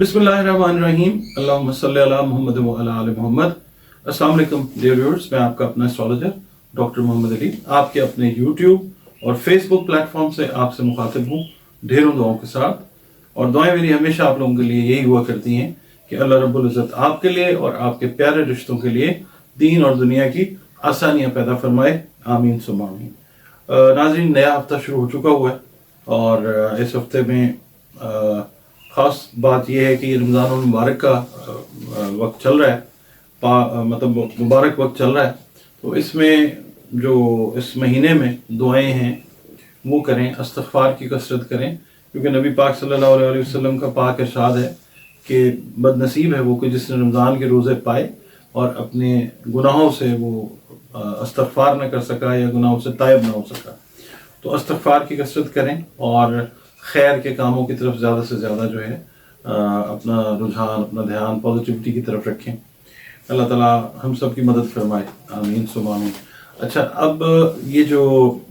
बिस्मिल्लाहिर्रहमानिर्रहीम अल्लाहुम्मा सल्ली अला मुहम्मद व अला आलि मोहम्मद। अस्सलाम वालेकुम डियर व्यूअर्स, मैं आपका अपना एस्ट्रोलॉजर डॉक्टर मोहम्मद अली आपके अपने यूट्यूब और फेसबुक प्लेटफॉर्म से आपसे मुखातिब हूँ ढेरों दुआओं के साथ। और दुआएं मेरी हमेशा आप लोगों के लिए यही हुआ करती हैं कि अल्लाह रब्बुल इज़्ज़त आपके लिए और आपके प्यारे रिश्तों के लिए दीन और दुनिया की आसानियाँ पैदा फरमाए, आमीन सुम्मा आमीन। नाज़रीन, नया हफ्ता शुरू हो चुका हुआ है और इस हफ्ते में ख़ास बात यह है कि रमज़ान मुबारक का वक्त चल रहा है, मतलब मुबारक वक्त चल रहा है। तो इसमें जो इस महीने में दुआएं हैं वो करें, इस्तिग़फ़ार की कसरत करें, क्योंकि नबी पाक सल्लल्लाहु अलैहि वसल्लम का पाक इरशाद है कि बदनसीब है वो कि जिसने रमज़ान के रोज़े पाए और अपने गुनाहों से वो इस्तिग़फ़ार न कर सका या गुनाहों से तायब न हो सका। तो इस्तिग़फ़ार की कसरत करें और खैर के कामों की तरफ ज़्यादा से ज़्यादा जो है अपना रुझान, अपना ध्यान पॉजिटिविटी की तरफ रखें। अल्लाह ताला हम सब की मदद फरमाए, आमीन सुम्मा आमीन। अच्छा, अब ये जो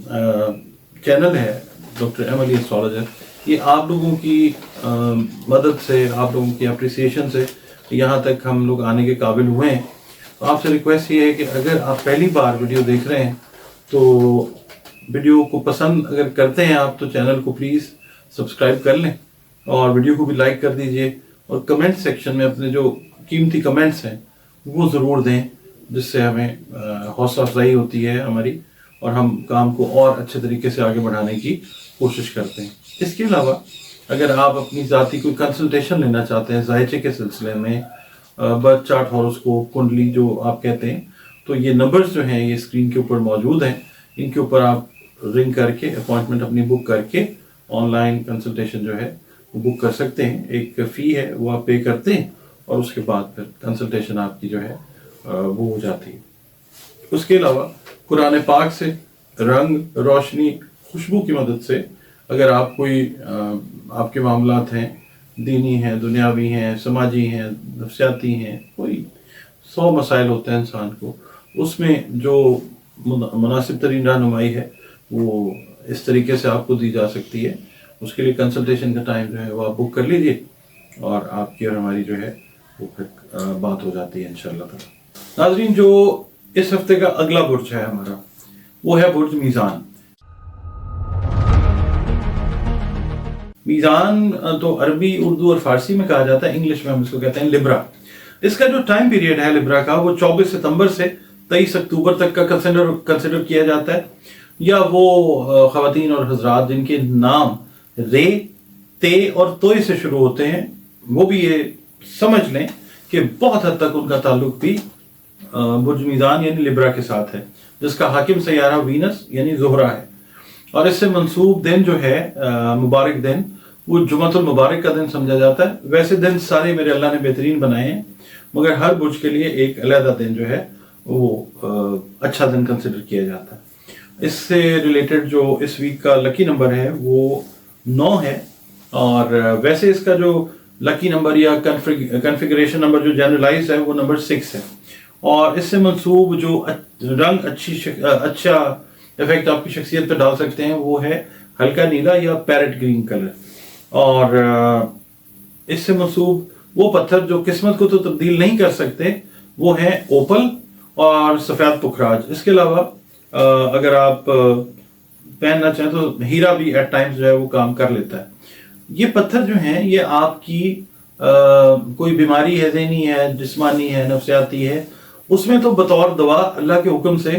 चैनल है डॉक्टर एम अली एस्ट्रोलॉजर, ये आप लोगों की मदद से, आप लोगों की अप्रिसिएशन से यहाँ तक हम लोग आने के काबिल हुए हैं। तो आपसे रिक्वेस्ट ये है कि अगर आप पहली बार वीडियो देख रहे हैं तो वीडियो को पसंद अगर करते हैं आप, तो चैनल को प्लीज़ सब्सक्राइब कर लें और वीडियो को भी लाइक कर दीजिए और कमेंट सेक्शन में अपने जो कीमती कमेंट्स हैं वो ज़रूर दें, जिससे हमें हौसला अफजाई होती है हमारी और हम काम को और अच्छे तरीके से आगे बढ़ाने की कोशिश करते हैं। इसके अलावा अगर आप अपनी ज़ाती कोई कंसल्टेशन लेना चाहते हैं ज़ायचे के सिलसिले में, बर्थ चार्ट, हॉरोस्कोप, कुंडली जो आप कहते हैं, तो ये नंबर्स जो हैं ये स्क्रीन के ऊपर मौजूद हैं। इनके ऊपर आप रिंग करके अपॉइंटमेंट अपनी बुक करके ऑनलाइन कंसल्टेशन जो है वो बुक कर सकते हैं। एक फ़ी है वो आप पे करते हैं और उसके बाद फिर कंसल्टेशन आपकी जो है वो हो जाती है। उसके अलावा कुरान पाक से रंग, रोशनी, खुशबू की मदद से अगर आप कोई आपके मामलात हैं, दीनी हैं, दुनियावी हैं, समाजी हैं, नफ्सियाती हैं, कोई 100 मसाइल होते हैं इंसान को, उसमें जो मुनासिब तरीन रहनुमाई है वो इस तरीके से आपको दी जा सकती है। उसके लिए कंसल्टेशन का टाइम जो है वो आप बुक कर लीजिए और आपकी और हमारी जो है वो फिर बात हो जाती है इंशाअल्लाह ताला। नाज़रीन, जो इस हफ्ते का अगला बुर्ज है हमारा वो है बुर्ज मीज़ान। मीज़ान तो अरबी, उर्दू और फारसी में कहा जाता है, इंग्लिश में हम इसको कहते हैं लिब्रा। इसका जो टाइम पीरियड है लिब्रा का वो 24 सितंबर से 23 अक्टूबर तक का कंसिडर किया जाता है। या वो ख़वातीन और हजरात जिनके नाम रे, ते और तोय से शुरू होते हैं, वो भी ये समझ लें कि बहुत हद तक उनका ताल्लुक भी बुर्ज मीज़ान यानी लिब्रा के साथ है, जिसका हाकिम सैयारा वीनस यानी ज़ोहरा है। और इससे मंसूब दिन जो है मुबारक दिन, वो जुमअतुल मुबारक का दिन समझा जाता है। वैसे दिन सारे मेरे अल्लाह ने बेहतरीन बनाए हैं, मगर हर बुर्ज के लिए एक अलहदा दिन जो है वो अच्छा दिन कंसिडर किया जाता है। इससे रिलेटेड जो इस वीक का लकी नंबर है वो 9 है। और वैसे इसका जो लकी नंबर या कन्फिगरेशन नंबर जो जनरलाइज है वो नंबर 6 है। और इससे मंसूब जो रंग अच्छा इफेक्ट आपकी शख्सियत पर डाल सकते हैं वो है हल्का नीला या पैरेट ग्रीन कलर। और इससे मंसूब वो पत्थर जो किस्मत को तो तब्दील नहीं कर सकते वो है ओपल और सफ़ेद पुखराज। इसके अलावा अगर आप पहनना चाहें तो हीरा भी एट टाइम्स जो है वो काम कर लेता है। ये पत्थर जो हैं ये आपकी कोई बीमारी है, ज़हनी है, जिस्मानी है, नफ्सियाती है, उसमें तो बतौर दवा अल्लाह के हुक्म से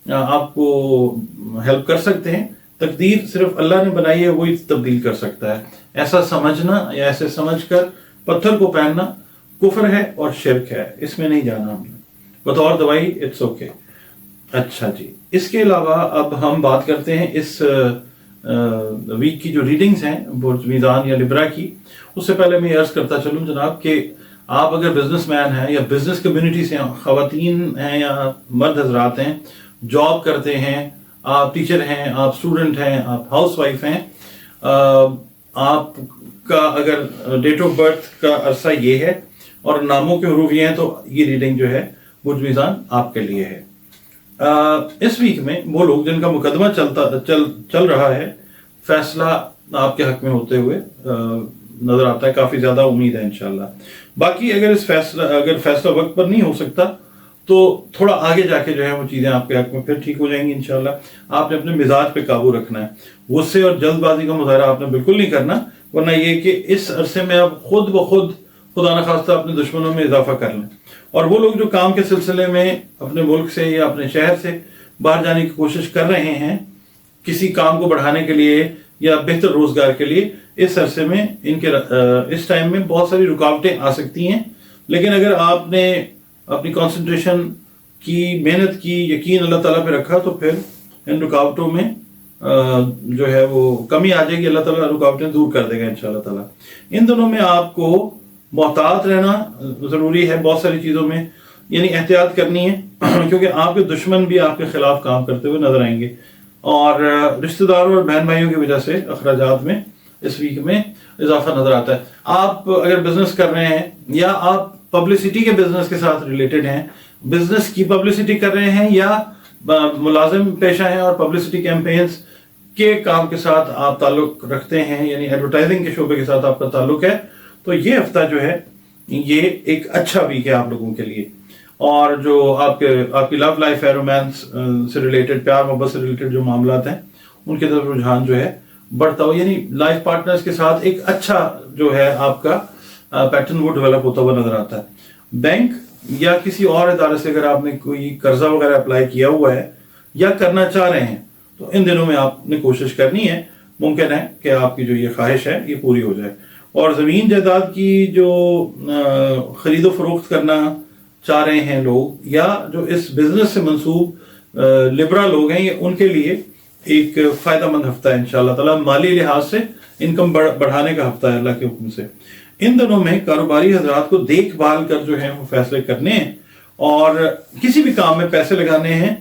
आपको हेल्प कर सकते हैं। तकदीर सिर्फ अल्लाह ने बनाई है, वही तब्दील कर सकता है। ऐसा समझना या ऐसे समझकर पत्थर को पहनना कुफ्र है और शिर्क है, इसमें नहीं जाना हमने। बतौर दवाई इट्स ओके। अच्छा जी, इसके अलावा अब हम बात करते हैं इस वीक की जो रीडिंग्स हैं बुर्ज मीज़ान या लिब्रा की। उससे पहले मैं अर्ज करता चलूँ जनाब कि आप अगर बिजनेसमैन हैं या बिजनेस कम्युनिटी से ख़वातीन हैं या मर्द हजरात हैं, जॉब करते हैं, आप टीचर हैं, आप स्टूडेंट हैं, आप हाउस वाइफ हैं, आपका अगर डेट ऑफ बर्थ का अरसा ये है और नामों के हरूफ ये हैं, तो ये रीडिंग जो है बुर्ज मीज़ान आपके लिए है। इस वीक में वो लोग जिनका मुकदमा चल रहा है, फैसला आपके हक में होते हुए नजर आता है, काफी ज्यादा उम्मीद है इंशाल्लाह। बाकी अगर फैसला वक्त पर नहीं हो सकता तो थोड़ा आगे जाके जो है वो चीजें आपके हक में फिर ठीक हो जाएंगी इंशाल्लाह। आपने अपने मिजाज पे काबू रखना है, गुस्से और जल्दबाजी का मुजाहरा आपने बिल्कुल नहीं करना, वरना ये कि इस अरसे में आप खुद ब खुद खुदा न खास्ता अपने दुश्मनों में इजाफा कर लें। और वो लोग जो काम के सिलसिले में अपने मुल्क से या अपने शहर से बाहर जाने की कोशिश कर रहे हैं किसी काम को बढ़ाने के लिए या बेहतर रोजगार के लिए, इस अरसे में इस टाइम में बहुत सारी रुकावटें आ सकती हैं। लेकिन अगर आपने अपनी कंसंट्रेशन की, मेहनत की, यकीन अल्लाह ताला पे रखा तो फिर इन रुकावटों में जो है वो कमी आ जाएगी, अल्लाह ताला रुकावटें दूर कर देगा इंशाल्लाह ताला। इन दिनों में आपको मोहतात रहना जरूरी है बहुत सारी चीजों में, यानी एहतियात करनी है क्योंकि आपके दुश्मन भी आपके खिलाफ काम करते हुए नजर आएंगे और रिश्तेदारों और बहन भाइयों की वजह से अखराजात में इस वीक में इजाफा नजर आता है। आप अगर बिजनेस कर रहे हैं या आप पब्लिसिटी के बिजनेस के साथ रिलेटेड हैं, बिजनेस की पब्लिसिटी कर रहे हैं या मुलाजिम पेशा हैं और पब्लिसिटी कैंपेन्स के काम के साथ आप ताल्लुक रखते हैं, यानी एडवर्टाइजिंग के शोबे के साथ आपका ताल्लुक है, तो ये हफ्ता जो है ये एक अच्छा वीक है आप लोगों के लिए। और जो आपकी लव लाइफ है, रोमांस से रिलेटेड, प्यार मोहब्बत से रिलेटेड जो मामलात हैं उनकी तरफ रुझान जो है बढ़ता हो, यानी लाइफ पार्टनर्स के साथ एक अच्छा जो है आपका पैटर्न वो डेवलप होता हुआ नजर आता है। बैंक या किसी और इदारे से अगर आपने कोई कर्जा वगैरह अप्लाई किया हुआ है या करना चाह रहे हैं तो इन दिनों में आपने कोशिश करनी है, मुमकिन है कि आपकी जो ये ख्वाहिश है ये पूरी हो जाए। और ज़मीन जायदाद की जो खरीदो फरोख्त करना चाह रहे हैं लोग या जो इस बिजनेस से मंसूब लिबरा लोग हैं, ये उनके लिए एक फायदेमंद हफ्ता है इंशाल्लाह ताला। माली लिहाज से इनकम बढ़ाने का हफ्ता है अल्लाह के हुक्म से। इन दिनों में कारोबारी हजरात को देखभाल कर जो है वो फैसले करने हैं और किसी भी काम में पैसे लगाने हैं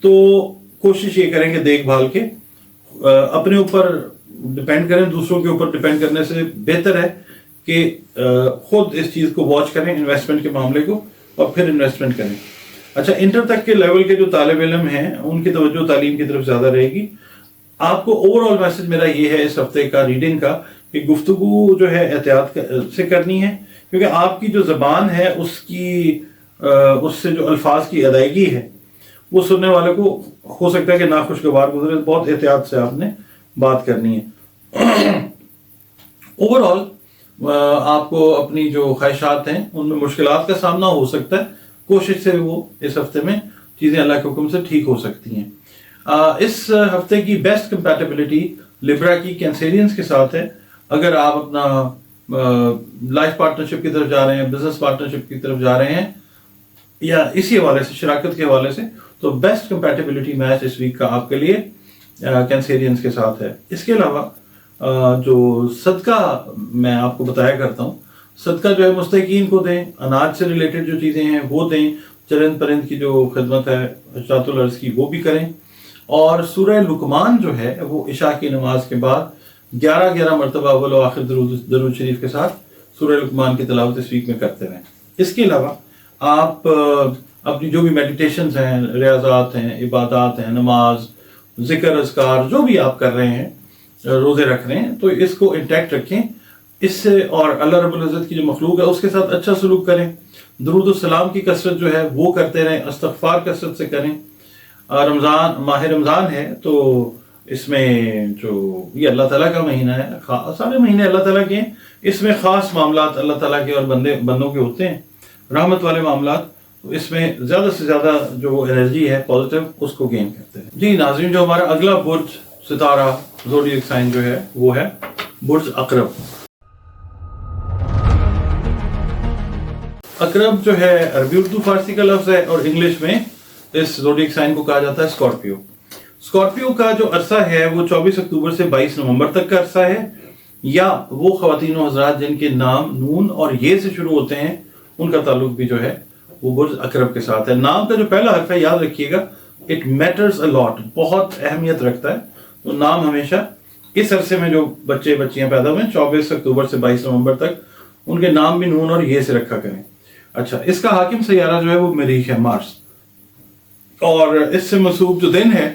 तो कोशिश ये करें कि देखभाल के अपने ऊपर डिपेंड करें, दूसरों के ऊपर डिपेंड करने से बेहतर है कि खुद इस चीज को वॉच करें इन्वेस्टमेंट के मामले को और फिर इन्वेस्टमेंट करें। अच्छा, इंटर तक के लेवल के जो तालिब इल्म हैं उनकी तवज्जो तालीम की तरफ ज्यादा रहेगी। आपको ओवरऑल मैसेज मेरा ये है इस हफ्ते का रीडिंग का कि गुफ्तगू जो है एहतियात से करनी है, क्योंकि आपकी जो जबान है उससे जो अल्फाज की अदायगी है वो सुनने वाले को हो सकता है कि नाखुशगवार गुजरे, बहुत एहतियात से आपने बात करनी है। ओवरऑल आपको अपनी जो ख्वाहिशात हैं उनमें मुश्किलात का सामना हो सकता है, कोशिश से वो इस हफ्ते में चीजें अल्लाह के हुक्म से ठीक हो सकती हैं। इस हफ्ते की बेस्ट कंपैटिबिलिटी लिब्रा की कैंसेरियंस के साथ है। अगर आप अपना लाइफ पार्टनरशिप की तरफ जा रहे हैं, बिजनेस पार्टनरशिप की तरफ जा रहे हैं या इसी हवाले से, शराकत के हवाले से, तो बेस्ट कंपैटिबिलिटी मैच इस वीक का आपके लिए कैंसेरियंस के साथ है। इसके अलावा जो सदका मैं आपको बताया करता हूँ, सदका जो है मुस्तहीकीन को दें, अनाज से रिलेटेड जो चीज़ें हैं वो दें, चरंद परिंद की जो खिदमत है हजरातुल अर्ज़ की वो भी करें। और सूरह लुकमान जो है वो इशा की नमाज के बाद 11 मरतबा अव्वल व आखिर दरूद शरीफ के साथ सूरह लुकमान की तिलावत इस वीक में करते रहें। इसके अलावा आप अपनी जो भी मेडिटेशंस हैं, रियाजात हैं, इबादत हैं, नमाज, जिक्र, अज़कार जो भी आप कर रहे हैं, रोज़े रख रहे हैं, तो इसको इंटैक्ट रखें इससे, और अल्लाह रब्बुल इज़्ज़त की जो मखलूक है उसके साथ अच्छा सलूक करें। दुरूद और सलाम की कसरत जो है वो करते रहें, इस्तग़फ़ार कसरत से करें। माह रमज़ान है तो इसमें जो ये अल्लाह ताला का महीना है, सारे महीने अल्लाह ताला के हैं, इसमें ख़ास मामलात अल्लाह ताला के और बंदों के होते हैं, रहमत वाले मामलात, तो इसमें ज़्यादा से ज़्यादा जो एनर्जी है पॉजिटिव उसको गेन करते हैं। जी नाज़रीन, जो हमारा अगला बुर्ज सितारा ज़ोडिएक साइन जो है वो है बुर्ज अक़रब। अक़रब जो है अरबी उर्दू फारसी का लफ्ज़ है और इंग्लिश में इस ज़ोडिएक साइन को कहा जाता है स्कॉर्पियो। स्कॉर्पियो का जो अरसा है वो 24 अक्टूबर से 22 नवंबर तक का अरसा है, या वो ख़वातीन व हज़रात जिनके नाम नून और ये से शुरू होते हैं उनका ताल्लुक भी जो है वो बुर्ज अक़रब के साथ है। नाम का जो पहला हर्फ है, याद रखिएगा, इट मैटर्स अ लॉट, बहुत अहमियत रखता है। तो नाम हमेशा इस अरसे में जो बच्चे बच्चियां पैदा हुए 24 अक्टूबर से 22 नवंबर तक, उनके नाम भी नून और ये से रखा करें। अच्छा, इसका हाकिम सैयारा जो है वो मरीख है, मार्स, और इससे मसूब जो दिन है,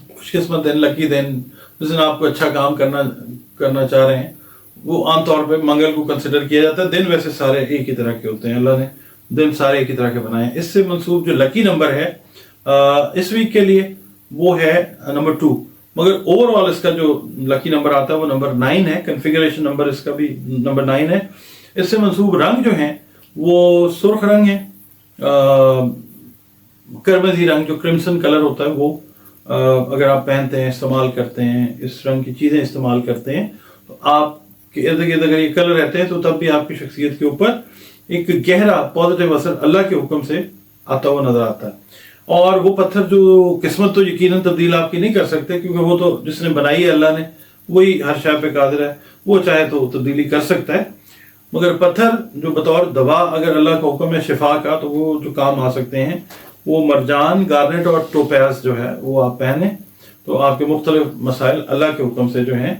खुशकिस्मत दिन, लकी दिन, जिस दिन आपको अच्छा काम करना चाह रहे हैं, वो आमतौर पे मंगल को कंसिडर किया जाता है। दिन वैसे सारे एक ही तरह के होते हैं, अल्लाह ने दिन सारे एक ही तरह के बनाए हैं। इससे मंसूब जो लकी नंबर है इस वीक के लिए वो है नंबर 2, मगर ओवरऑल इसका जो लकी नंबर आता है वो नंबर 9 है। कन्फिगरेशन नंबर इसका भी नंबर 9 है। इससे मंसूब रंग जो है वो सुर्ख रंग है, करमजी रंग जो क्रिम्सन कलर होता है वो अगर आप पहनते हैं, इस्तेमाल करते हैं, इस रंग की चीज़ें इस्तेमाल करते हैं तो आपके इर्द गिर्द अगर ये कलर रहते हैं तो तब भी आपकी शख्सियत के ऊपर एक गहरा पॉजिटिव असर अल्लाह के हुक्म से आता हुआ नजर आता है। और वो पत्थर जो किस्मत तो यकीनन तब्दील आपकी नहीं कर सकते, क्योंकि वो तो जिसने बनाई है अल्लाह ने, वही हर शय पे कादिर है, वो चाहे तो तब्दीली कर सकता है। मगर पत्थर जो बतौर दवा अगर अल्लाह का हुक्म है शिफा का, तो वो जो काम आ सकते हैं वो मरजान, गार्नेट और टोपैज जो है वो आप पहने तो आपके मुख्तलिफ मसाइल अल्लाह के हुक्म से जो हैं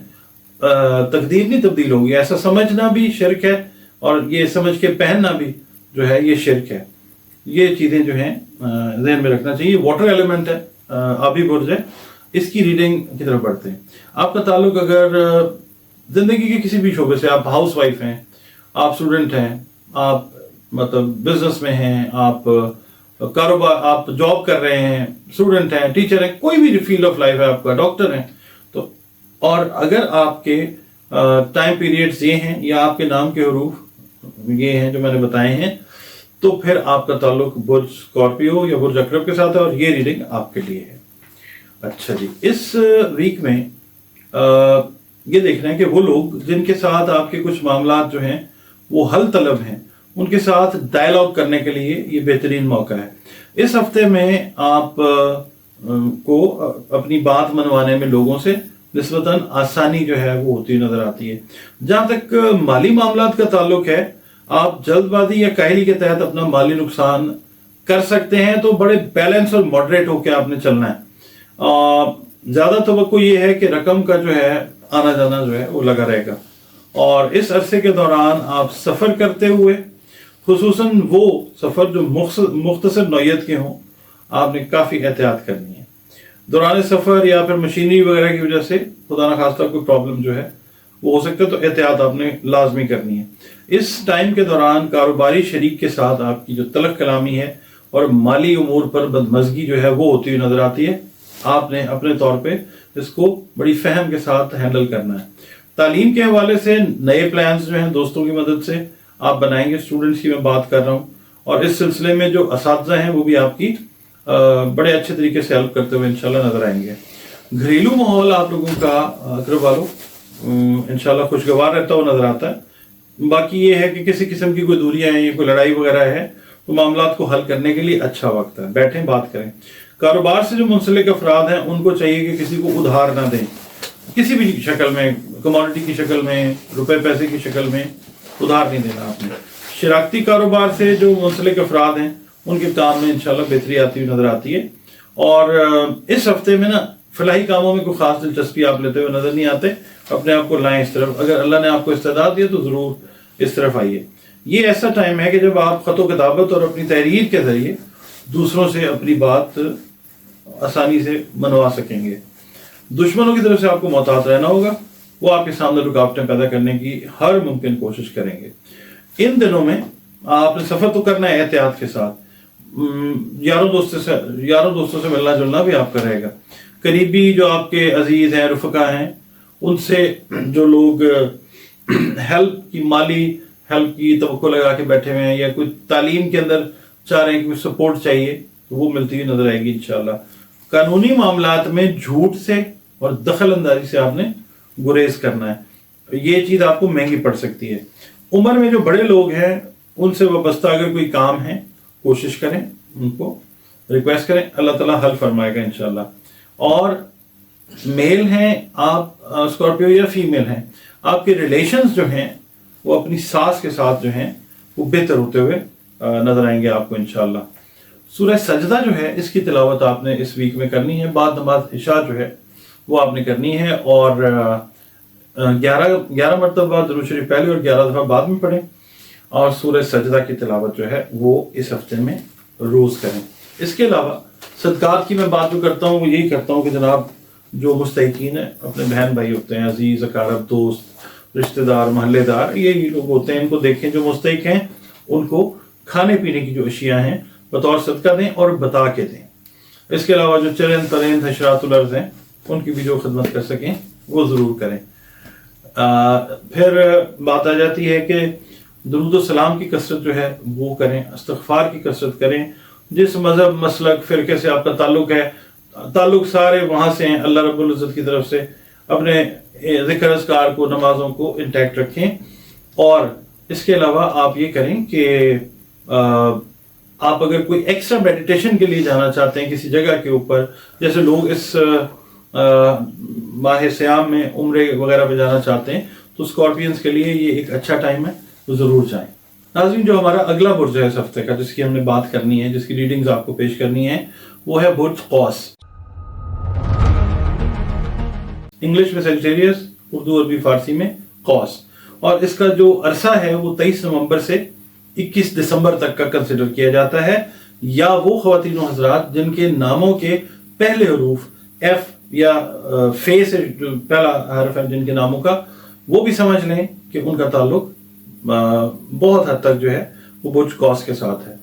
तकदीर नहीं तब्दील होगी। ऐसा समझना भी शिरक है और ये समझ के पहनना भी जो है ये शिरक है। ये चीज़ें जो हैं ज़हन में रखना चाहिए। वाटर एलिमेंट है, आबी बुर्ज है। इसकी रीडिंग की तरफ बढ़ते हैं। आपका ताल्लुक अगर ज़िंदगी के किसी भी शोबे से, आप हाउस वाइफ हैं, आप स्टूडेंट हैं, आप मतलब बिजनेस में हैं, आप कारोबार, आप जॉब कर रहे हैं, स्टूडेंट हैं, टीचर हैं, कोई भी फील्ड ऑफ लाइफ है आपका, डॉक्टर हैं, तो और अगर आपके टाइम पीरियड्स ये हैं या आपके नाम के हरूफ ये हैं जो मैंने बताए हैं, तो फिर आपका ताल्लुक बुर्ज स्कॉर्पियो या बुर्ज अकरब के साथ है और ये रीडिंग आपके लिए है। अच्छा जी, इस वीक में ये देखना है कि वो लोग जिनके साथ आपके कुछ मामलात जो हैं वो हल तलब हैं, उनके साथ डायलॉग करने के लिए ये बेहतरीन मौका है। इस हफ्ते में आप को अपनी बात मनवाने में लोगों से निस्बतन आसानी जो है वो होती नजर आती है। जहाँ तक माली मामलात का ताल्लुक है, आप जल्दबाजी या काहली के तहत अपना माली नुकसान कर सकते हैं, तो बड़े बैलेंस और मॉडरेट होकर आपने चलना है। ज़्यादा तवक्को ये है कि रकम का जो है आना जाना जो है वो लगा रहेगा, और इस अरसे के दौरान आप सफ़र करते हुए, खुसूसन वो सफ़र जो मुख्तसर नौयत के हों, आपने काफ़ी एहतियात करनी है। दौरान सफ़र या फिर मशीनरी वगैरह की वजह से खुदा न खास्ता कोई प्रॉब्लम जो है वो हो सकता है, तो एहतियात आपने लाजमी करनी है। इस टाइम के दौरान कारोबारी शरीक के साथ आपकी जो तलख कलामी है और माली उमूर पर बदमज़गी जो है वो होती हुई नजर आती है। आपने अपने तौर पे इसको बड़ी फहम के साथ हैंडल करना है। तालीम के हवाले से नए प्लान्स जो हैं दोस्तों की मदद से आप बनाएंगे। स्टूडेंट्स की मैं बात कर रहा हूँ, और इस सिलसिले में जो असातिज़ा हैं वो भी आपकी बड़े अच्छे तरीके से हेल्प करते हुए इंशाल्लाह नजर आएंगे। घरेलू माहौल आप लोगों का अकरब वालों इंशाल्लाह खुशगवार रहता हुआ नजर आता है। बाकी ये है कि किसी किस्म की कोई दूरियां हैं या कोई लड़ाई वगैरह है तो मामलात को हल करने के लिए अच्छा वक्त है, बैठें बात करें। कारोबार से जो मुंसलिक अफराद हैं उनको चाहिए कि किसी को उधार ना दें, किसी भी शक्ल में, कमोडिटी की शक्ल में, रुपए पैसे की शक्ल में उधार नहीं देना आपने। शराकती कारोबार से जो मुंसलिक अफराद हैं उनके काम में इंशाल्लाह बेहतरी आती हुई नजर आती है। और इस हफ्ते में ना फलाही कामों में कोई खास दिलचस्पी आप लेते हुए नजर नहीं आते। अपने आप को लाएं इस तरफ, अगर अल्लाह ने आपको इस्तेदाद दिया तो ज़रूर इस तरफ आइए। ये ऐसा टाइम है कि जब आप ख़तो किताबत और अपनी तहरीर के ज़रिए दूसरों से अपनी बात आसानी से मनवा सकेंगे। दुश्मनों की तरफ से आपको मोहतात रहना होगा, वो आपके सामने रुकावटें पैदा करने की हर मुमकिन कोशिश करेंगे। इन दिनों में आपने सफ़र तो करना है एहतियात के साथ। यारों दोस्तों से मिलना जुलना भी आपका रहेगा। करीबी जो आपके अजीज हैं, रुफका हैं, उनसे जो लोग हेल्प की, माली हेल्प की तवक्को लगा के बैठे हुए हैं या कोई तालीम के अंदर चाह रहे हैं कि सपोर्ट चाहिए, तो वो मिलती हुई नजर आएगी इंशाल्लाह। कानूनी मामलात में झूठ से और दखल अंदाजी से आपने गुरेज करना है। ये चीज़ आपको महंगी पड़ सकती है। उम्र में जो बड़े लोग हैं उनसे वाबस्ता अगर कोई काम है कोशिश करें, उनको रिक्वेस्ट करें, अल्लाह ताला हल फरमाएगा इंशाल्लाह। और मेल हैं आप स्कॉर्पियो या फीमेल हैं, आपके रिलेशंस जो हैं वो अपनी सास के साथ जो हैं वो बेहतर होते हुए नजर आएंगे आपको इंशाल्लाह। सूरह सजदा जो है इसकी तिलावत आपने इस वीक में करनी है। बाद नमाज इशा जो है वो आपने करनी है, और 11 मरतबा दुरूद शरीफ पहले और 11 दफ़ा बाद में पढ़ें, और सूरह सजदा की तिलावत जो है वो इस हफ्ते में रोज़ करें। इसके अलावा सदकात की मैं बात जो करता हूँ वो यही करता हूँ कि जनाब जो मुस्तहिकीन है, अपने बहन भाई होते हैं, अजीज़ अकारब दोस्त, رشتہ دار, محلے دار, یہی لوگ ہوتے ہیں, ان کو دیکھیں جو مستحق ہیں, ان کو کھانے پینے کی جو اشیاء ہیں بطور صدقہ دیں اور بتا کے دیں. اس کے علاوہ جو چرند پرند حشرات الارض ہیں ان کی بھی جو خدمت کر سکیں وہ ضرور کریں. پھر بات آ جاتی ہے کہ درود و سلام کی کثرت جو ہے وہ کریں, استغفار کی کثرت کریں. جس مذہب, مسلک, فرقے سے آپ کا تعلق ہے, تعلق سارے وہاں سے ہیں, اللہ رب العزت کی طرف سے اپنے ذکر اذکار کو, نمازوں کو انٹیکٹ رکھیں. اور اس کے علاوہ آپ یہ کریں کہ آپ اگر کوئی ایکسٹرا میڈیٹیشن کے لیے جانا چاہتے ہیں کسی جگہ کے اوپر, جیسے لوگ اس ماہ سیام میں عمرے وغیرہ پہ جانا چاہتے ہیں, تو اسکارپینس کے لیے یہ ایک اچھا ٹائم ہے, تو ضرور جائیں. ناظرین, جو ہمارا اگلا برج ہے اس ہفتے کا, جس کی ہم نے بات کرنی ہے, جس کی ریڈنگز آپ کو پیش کرنی ہے, وہ ہے برج قوس. انگلش میں سیجیٹیریس, اردو عربی فارسی میں قوس. اور اس کا جو عرصہ ہے وہ 23 نومبر سے 21 دسمبر تک کا کنسیڈر کیا جاتا ہے. یا وہ خواتین و حضرات جن کے ناموں کے پہلے حروف ایف یا فے سے جو پہلا حرف ہے جن کے ناموں کا, وہ بھی سمجھ لیں کہ ان کا تعلق بہت حد تک جو ہے وہ برج قوس کے ساتھ ہے,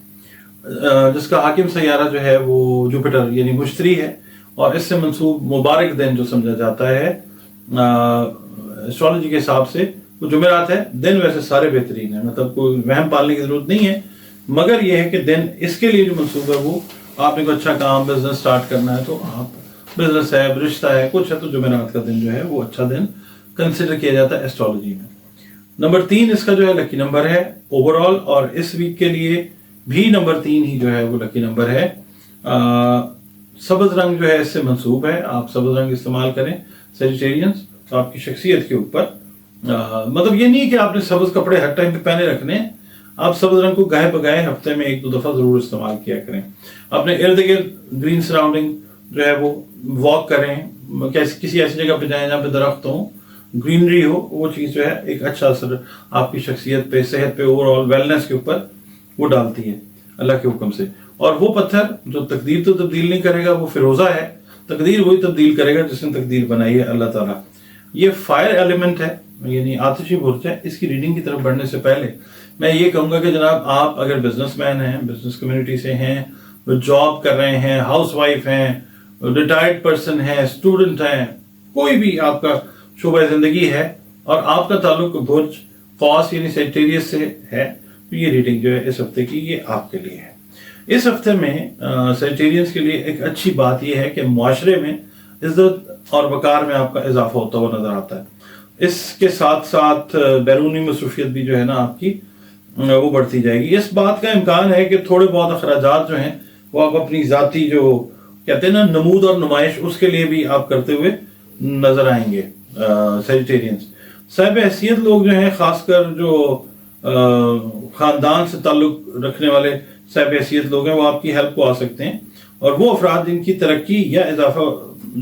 جس کا حاکم سیارہ جو ہے وہ جوپیٹر یعنی مشتری ہے. اور اس سے منسوب مبارک دن جو سمجھا جاتا ہے ایسٹرالوجی کے حساب سے وہ جمعرات ہے. دن ویسے سارے بہترین ہیں, مطلب کوئی وہم پالنے کی ضرورت نہیں ہے, مگر یہ ہے کہ دن اس کے لیے جو منصوب ہے وہ آپ نے کوئی اچھا کام, بزنس سٹارٹ کرنا ہے, تو آپ بزنس ہے, رشتہ ہے, کچھ ہے, تو جمعرات کا دن جو ہے وہ اچھا دن کنسیڈر کیا جاتا ہے ایسٹرالوجی میں. نمبر 3 اس کا جو ہے لکی نمبر ہے اوور آل, اور اس ویک کے لیے بھی نمبر 3 ہی جو ہے وہ لکی نمبر ہے. سبز رنگ جو ہے اس سے منسوب ہے, آپ سبز رنگ استعمال کریں سیجیٹیرینز, تو آپ کی شخصیت کے اوپر مطلب یہ نہیں کہ آپ نے سبز کپڑے ہر ٹائم پہ پہنے رکھنے, آپ سبز رنگ کو گاہے بگاہے ہفتے میں 1-2 دفعہ ضرور استعمال کیا کریں. اپنے ارد گرد گرین سراؤنڈنگ جو ہے وہ واک کریں, کسی ایسی جگہ پہ جائیں جہاں پہ درخت ہوں, گرینری ہو, وہ چیز جو ہے ایک اچھا اثر آپ کی شخصیت پہ, صحت پہ, اوور آل ویلنس کے اوپر وہ ڈالتی ہے اللہ کے حکم سے. اور وہ پتھر جو تقدیر تو تبدیل نہیں کرے گا وہ فیروزہ ہے, تقدیر وہی تبدیل کرے گا جس نے تقدیر بنائی ہے اللہ تعالیٰ. یہ فائر ایلیمنٹ ہے یعنی آتشی برج ہے. اس کی ریڈنگ کی طرف بڑھنے سے پہلے میں یہ کہوں گا کہ جناب آپ اگر بزنس مین ہیں, بزنس کمیونٹی سے ہیں, جاب کر رہے ہیں, ہاؤس وائف ہیں, ریٹائرڈ پرسن ہیں, اسٹوڈنٹ ہیں, کوئی بھی آپ کا شعبہ زندگی ہے اور آپ کا تعلق برج قوس یعنی سیجیٹیریس سے ہے, تو یہ ریڈنگ جو ہے اس ہفتے کی یہ آپ کے لیے ہے. اس ہفتے میں سیجیٹیرینز کے لیے ایک اچھی بات یہ ہے کہ معاشرے میں عزت اور وقار میں آپ کا اضافہ ہوتا ہوا نظر آتا ہے. اس کے ساتھ ساتھ بیرونی مصروفیت بھی جو ہے نا آپ کی وہ بڑھتی جائے گی. اس بات کا امکان ہے کہ تھوڑے بہت اخراجات جو ہیں وہ آپ اپنی ذاتی جو کہتے ہیں نا نمود اور نمائش, اس کے لیے بھی آپ کرتے ہوئے نظر آئیں گے. سیجیٹیرینز صاحب حیثیت لوگ جو ہیں, خاص کر جو خاندان سے تعلق رکھنے والے صاحب حیثیت لوگ ہیں, وہ آپ کی ہیلپ کو آ سکتے ہیں. اور وہ افراد جن کی ترقی یا اضافہ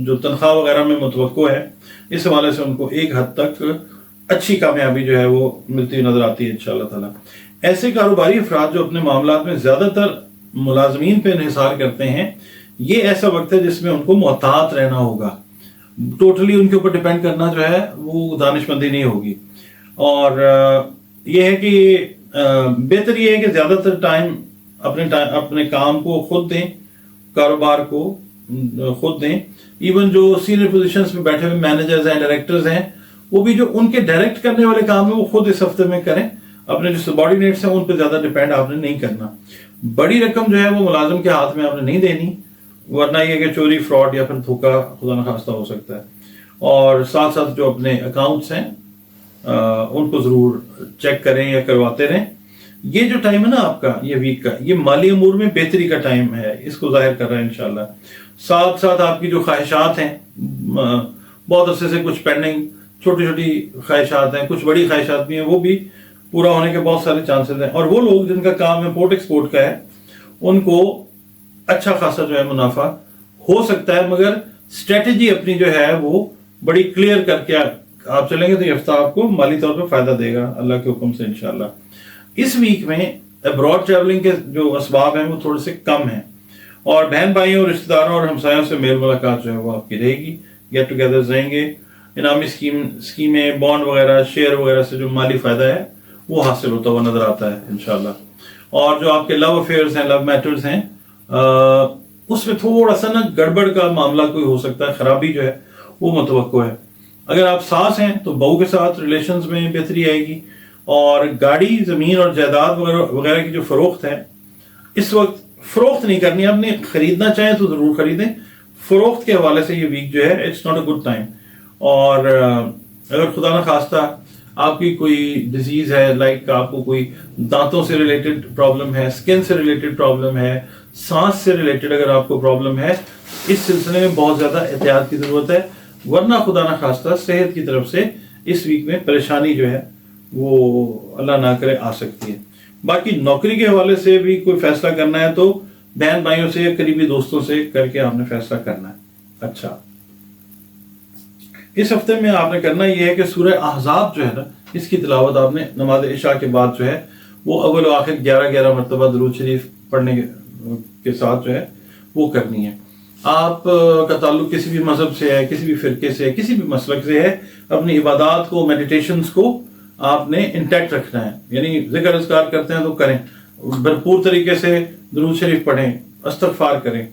جو تنخواہ وغیرہ میں متوقع ہے, اس حوالے سے ان کو ایک حد تک اچھی کامیابی جو ہے وہ ملتی نظر آتی ہے انشاءاللہ تعالیٰ. ایسے کاروباری افراد جو اپنے معاملات میں زیادہ تر ملازمین پہ انحصار کرتے ہیں, یہ ایسا وقت ہے جس میں ان کو محتاط رہنا ہوگا. ٹوٹلی ان کے اوپر ڈیپینڈ کرنا جو ہے وہ دانش مندی نہیں ہوگی. اور یہ ہے کہ بہتر یہ ہے کہ زیادہ تر ٹائم اپنے کام کو خود دیں, کاروبار کو خود دیں. ایون جو سینئر پوزیشنز میں بیٹھے ہوئے مینیجرز ہیں, ڈائریکٹرز ہیں, وہ بھی جو ان کے ڈائریکٹ کرنے والے کام ہیں وہ خود اس ہفتے میں کریں. اپنے جو سبارڈینیٹس ہیں ان پہ زیادہ ڈیپینڈ آپ نے نہیں کرنا. بڑی رقم جو ہے وہ ملازم کے ہاتھ میں آپ نے نہیں دینی, ورنہ یہ کہ چوری, فراڈ یا پھر دھوکہ خدا نخواستہ ہو سکتا ہے. اور ساتھ ساتھ جو اپنے اکاؤنٹس ہیں ان کو ضرور چیک کریں یا کرواتے رہیں. یہ جو ٹائم ہے نا آپ کا, یہ ویک کا, یہ مالی امور میں بہتری کا ٹائم ہے, اس کو ظاہر کر رہا ہے انشاءاللہ. ساتھ ساتھ آپ کی جو خواہشات ہیں, بہت عرصے سے کچھ پینڈنگ چھوٹی چھوٹی خواہشات ہیں, کچھ بڑی خواہشات بھی ہیں, وہ بھی پورا ہونے کے بہت سارے چانسز ہیں. اور وہ لوگ جن کا کام امپورٹ ایکسپورٹ کا ہے, ان کو اچھا خاصا جو ہے منافع ہو سکتا ہے, مگر اسٹریٹجی اپنی جو ہے وہ بڑی کلیئر کر کے آپ چلیں گے تو یہ ہفتہ آپ کو مالی طور پہ فائدہ دے گا اللہ کے حکم سے انشاءاللہ. اس ویک میں ابراڈ ٹریولنگ کے جو اسباب ہیں وہ تھوڑے سے کم ہیں, اور بہن بھائیوں, رشتہ داروں اور ہمسایوں سے میل ملاقات جو ہے وہ آپ کی رہے گی, گیٹ ٹوگیدرز رہیں گے. انعامی اسکیمیں، بانڈ وغیرہ، شیئر وغیرہ سے جو مالی فائدہ ہے وہ حاصل ہوتا ہوا نظر آتا ہے انشاءاللہ. اور جو آپ کے لو افیئرز ہیں، لو میٹرز ہیں، اس میں تھوڑا سا نا گڑبڑ کا معاملہ کوئی ہو سکتا ہے، خرابی جو ہے وہ متوقع ہے. اگر آپ ساس ہیں تو بہو کے ساتھ ریلیشنز میں بہتری آئے گی. اور گاڑی، زمین اور جائیداد وغیرہ کی جو فروخت ہے، اس وقت فروخت نہیں کرنی. آپ نے خریدنا چاہیں تو ضرور خریدیں. فروخت کے حوالے سے یہ ویک جو ہے it's not a good time. اور اگر خدا نہ خواستہ آپ کی کوئی ڈیزیز ہے، لائک آپ کو کوئی دانتوں سے ریلیٹڈ پرابلم ہے، اسکن سے ریلیٹڈ پرابلم ہے، سانس سے ریلیٹڈ اگر آپ کو پرابلم ہے، اس سلسلے میں بہت زیادہ احتیاط کی ضرورت ہے. ورنہ خدا نہ خواستہ صحت کی طرف سے اس ویک میں پریشانی جو ہے وہ اللہ نہ کرے آ سکتی ہے. باقی نوکری کے حوالے سے بھی کوئی فیصلہ کرنا ہے تو بہن بھائیوں سے، قریبی دوستوں سے کر کے آپ نے فیصلہ کرنا ہے. اچھا، اس ہفتے میں آپ نے کرنا یہ ہے کہ سورہ احزاب جو ہے نا، اس کی تلاوت آپ نے نماز عشاء کے بعد جو ہے وہ اول و آخر 11 مرتبہ درود شریف پڑھنے کے ساتھ جو ہے وہ کرنی ہے. آپ کا تعلق کسی بھی مذہب سے ہے، کسی بھی فرقے سے ہے، کسی بھی مسلک سے ہے، اپنی عبادات کو، میڈیٹیشنز کو آپ نے انٹیکٹ رکھنا ہے. یعنی ذکر اذکار کرتے ہیں تو کریں، بھرپور طریقے سے درود شریف پڑھیں، استغفار کریں.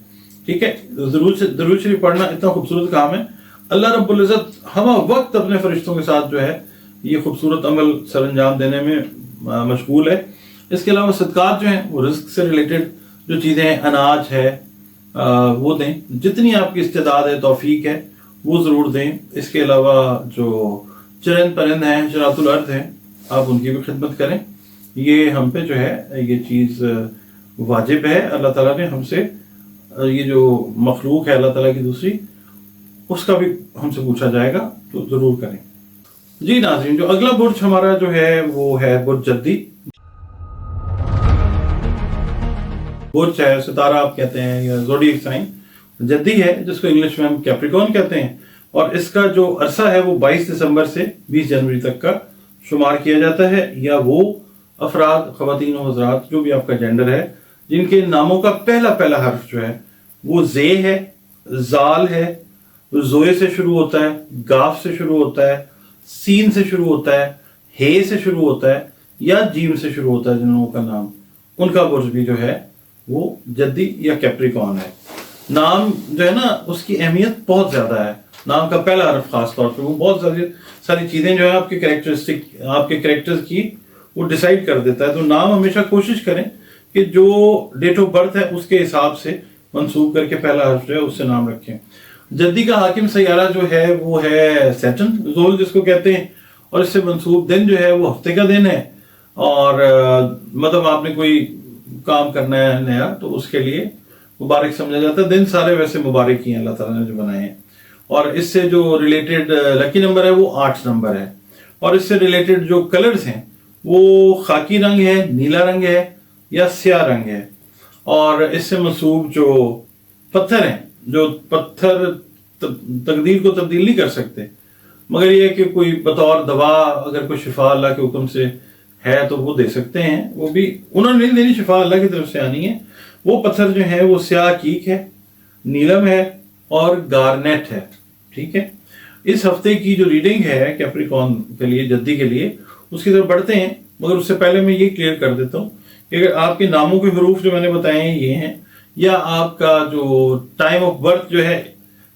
ٹھیک ہے، درود شریف پڑھنا اتنا خوبصورت کام ہے. اللہ رب العزت ہمہ وقت اپنے فرشتوں کے ساتھ جو ہے یہ خوبصورت عمل سر انجام دینے میں مشغول ہے. اس کے علاوہ صدقات جو ہیں وہ رزق سے ریلیٹڈ جو چیزیں ہیں، اناج ہے، وہ دیں. جتنی آپ کی استعداد ہے، توفیق ہے، وہ ضرور دیں. اس کے علاوہ جو چرند پرند ہیں، جرات الارض ہیں، آپ ان کی بھی خدمت کریں. یہ ہم پہ جو ہے یہ چیز واجب ہے. اللہ تعالیٰ نے ہم سے یہ جو مخلوق ہے اللہ تعالیٰ کی دوسری، اس کا بھی ہم سے پوچھا جائے گا، تو ضرور کریں. جی ناظرین، جو اگلا برج ہمارا جو ہے وہ ہے برج جدی. برج ہے، ستارہ آپ کہتے ہیں یا زوڈیک سائن جدی ہے، جس کو انگلش میں ہم کیپریکون کہتے ہیں. اور اس کا جو عرصہ ہے وہ 22 دسمبر سے 20 جنوری تک کا شمار کیا جاتا ہے. یا وہ افراد، خواتین و حضرات، جو بھی آپ کا جینڈر ہے، جن کے ناموں کا پہلا حرف جو ہے وہ زے ہے، زال ہے، زوئے سے شروع ہوتا ہے، گاف سے شروع ہوتا ہے، سین سے شروع ہوتا ہے، ہے سے شروع ہوتا ہے، یا جیم سے شروع ہوتا ہے، جن لوگوں کا نام، ان کا برج بھی جو ہے وہ جدی یا کیپریکون ہے. نام جو ہے نا اس کی اہمیت بہت زیادہ ہے. نام کا پہلا حرف خاص طور پہ وہ بہت ساری چیزیں جو ہے آپ کے کریکٹرز کی وہ ڈیسائیڈ کر دیتا ہے. تو نام ہمیشہ کوشش کریں کہ جو ڈیٹ آف برتھ ہے اس کے حساب سے منسوب کر کے پہلا حرف جو ہے اس سے نام رکھیں. جدی کا حاکم سیارہ جو ہے وہ ہے سیٹرن، زول جس کو کہتے ہیں. اور اس سے منسوب دن جو ہے وہ ہفتے کا دن ہے. اور مطلب آپ نے کوئی کام کرنا ہے نیا تو اس کے لیے مبارک سمجھا جاتا ہے. دن سارے ویسے مبارک ہی ہیں، اللہ تعالیٰ نے جو بنائے ہیں. اور اس سے جو ریلیٹڈ لکی نمبر ہے وہ 8 نمبر ہے. اور اس سے ریلیٹڈ جو کلرز ہیں وہ خاکی رنگ ہے، نیلا رنگ ہے، یا سیاہ رنگ ہے. اور اس سے منسوب جو پتھر ہیں، جو پتھر تقدیر کو تبدیل نہیں کر سکتے، مگر یہ کہ کوئی بطور دوا اگر کوئی شفا اللہ کے حکم سے ہے تو وہ دے سکتے ہیں. وہ بھی انہوں نے نہیں دینی، شفا اللہ کی طرف سے آنی ہے. وہ پتھر جو ہیں وہ سیاہ کیک ہے، نیلم ہے اور گارنیٹ ہے. ٹھیک ہے، اس ہفتے کی جو ریڈنگ ہے کیپریکون کے لیے، جدی کے لیے، اس کی طرف بڑھتے ہیں. مگر اس سے پہلے میں یہ کلیئر کر دیتا ہوں کہ اگر آپ کے ناموں کے حروف جو میں نے بتائے ہیں یہ ہیں، یا آپ کا جو ٹائم آف برتھ جو ہے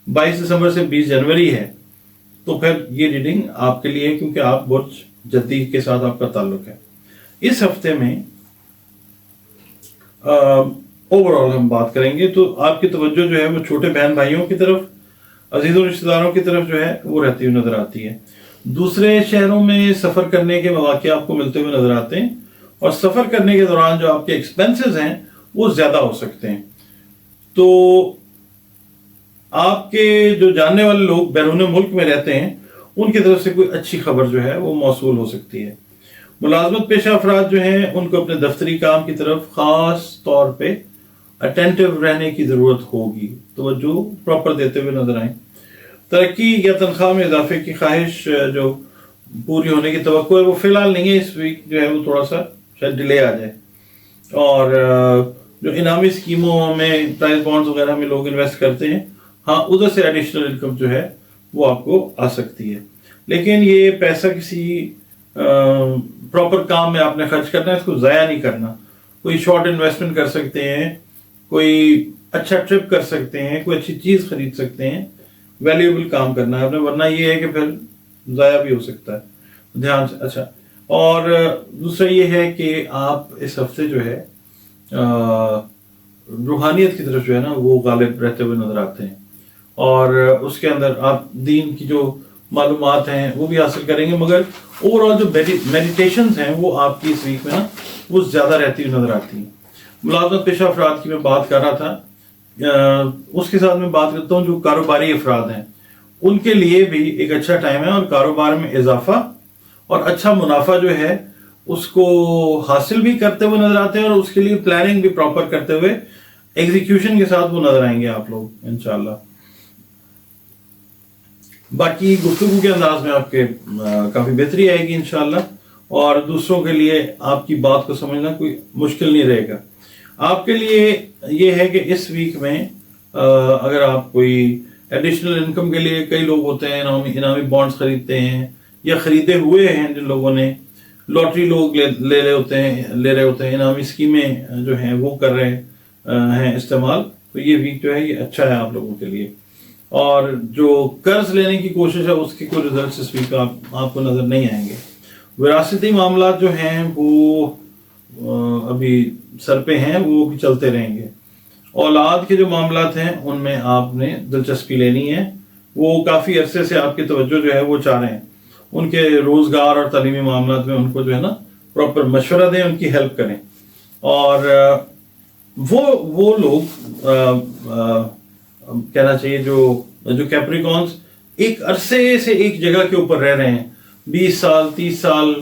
22 دسمبر سے 20 جنوری ہے، تو پھر یہ ریڈنگ آپ کے لیے ہے، کیونکہ آپ برج جدی کے ساتھ آپ کا تعلق ہے. اس ہفتے میں اوور آل ہم بات کریں گے تو آپ کی توجہ جو ہے وہ چھوٹے بہن بھائیوں کی طرف، عزیز و رشتہ داروں کی طرف جو ہے وہ رہتی ہوئی نظر آتی ہے. دوسرے شہروں میں سفر کرنے کے مواقع آپ کو ملتے ہوئے نظر آتے ہیں. اور سفر کرنے کے دوران جو آپ کے ایکسپینسز ہیں وہ زیادہ ہو سکتے ہیں. تو آپ کے جو جاننے والے لوگ بیرون ملک میں رہتے ہیں ان کی طرف سے کوئی اچھی خبر جو ہے وہ موصول ہو سکتی ہے. ملازمت پیشہ افراد جو ہیں ان کو اپنے دفتری کام کی طرف خاص طور پہ اٹینٹو رہنے کی ضرورت ہوگی، توجہ پراپر دیتے ہوئے نظر آئیں. ترقی یا تنخواہ میں اضافے کی خواہش جو پوری ہونے کی توقع ہے وہ فی الحال نہیں ہے. اس ویک جو ہے وہ تھوڑا سا شاید ڈیلے آ جائے. اور جو انعامی اسکیموں میں، پرائز بانڈز وغیرہ میں لوگ انویسٹ کرتے ہیں، ہاں ادھر سے ایڈیشنل انکم جو ہے وہ آپ کو آ سکتی ہے. لیکن یہ پیسہ کسی پراپر کام میں آپ نے خرچ کرنا ہے, اس کو ضائع نہیں کرنا. کوئی شارٹ انویسٹمنٹ کر سکتے ہیں, کوئی اچھا ٹرپ کر سکتے ہیں, کوئی اچھی چیز خرید سکتے ہیں, ویلیوبل کام کرنا ہے آپ نے, ورنہ یہ ہے کہ پھر ضائع بھی ہو سکتا ہے. دھیان سے. اچھا, اور دوسرا یہ ہے کہ آپ اس ہفتے جو ہے روحانیت کی طرف جو ہے نا وہ غالب رہتے ہوئے نظر آتے ہیں, اور اس کے اندر آپ دین کی جو معلومات ہیں وہ بھی حاصل کریں گے, مگر اوور آل جو میڈیٹیشنز ہیں وہ آپ کی اس ویک میں نا وہ زیادہ رہتی ہوئی نظر آتی ہیں. ملازمت پیشہ افراد کی میں بات کر رہا تھا, اس کے ساتھ میں بات کرتا ہوں جو کاروباری افراد ہیں, ان کے لیے بھی ایک اچھا ٹائم ہے, اور کاروبار میں اضافہ اور اچھا منافع جو ہے اس کو حاصل بھی کرتے ہوئے نظر آتے ہیں, اور اس کے لیے پلاننگ بھی پراپر کرتے ہوئے ایگزیکیوشن کے ساتھ وہ نظر آئیں گے آپ لوگ انشاءاللہ. باقی گفتگو کے انداز میں آپ کے کافی بہتری آئے گی انشاءاللہ, اور دوسروں کے لیے آپ کی بات کو سمجھنا کوئی مشکل نہیں رہے گا. آپ کے لیے یہ ہے کہ اس ویک میں اگر آپ کوئی ایڈیشنل انکم کے لیے, کئی لوگ ہوتے ہیں انعامی بانڈز خریدتے ہیں یا خریدے ہوئے ہیں, جن لوگوں نے لاٹری لوگ لے رہے ہوتے ہیں, انعامی اسکیمیں جو ہیں وہ کر رہے ہیں استعمال, تو یہ ویک جو ہے یہ اچھا ہے آپ لوگوں کے لیے. اور جو قرض لینے کی کوشش ہے اس کے کوئی ریزلٹس اس ویک آپ کو نظر نہیں آئیں گے. وراثتی معاملات جو ہیں وہ ابھی سر پہ ہیں, وہ بھی چلتے رہیں گے. اولاد کے جو معاملات ہیں ان میں آپ نے دلچسپی لینی ہے, وہ کافی عرصے سے آپ کی توجہ جو ہے وہ چاہ رہے ہیں. ان کے روزگار اور تعلیمی معاملات میں ان کو جو ہے نا پراپر مشورہ دیں, ان کی ہیلپ کریں. اور وہ لوگ کہنا چاہیے جو کیپریکونز ایک عرصے سے ایک جگہ کے اوپر رہ رہے ہیں, 20 سال 30 سال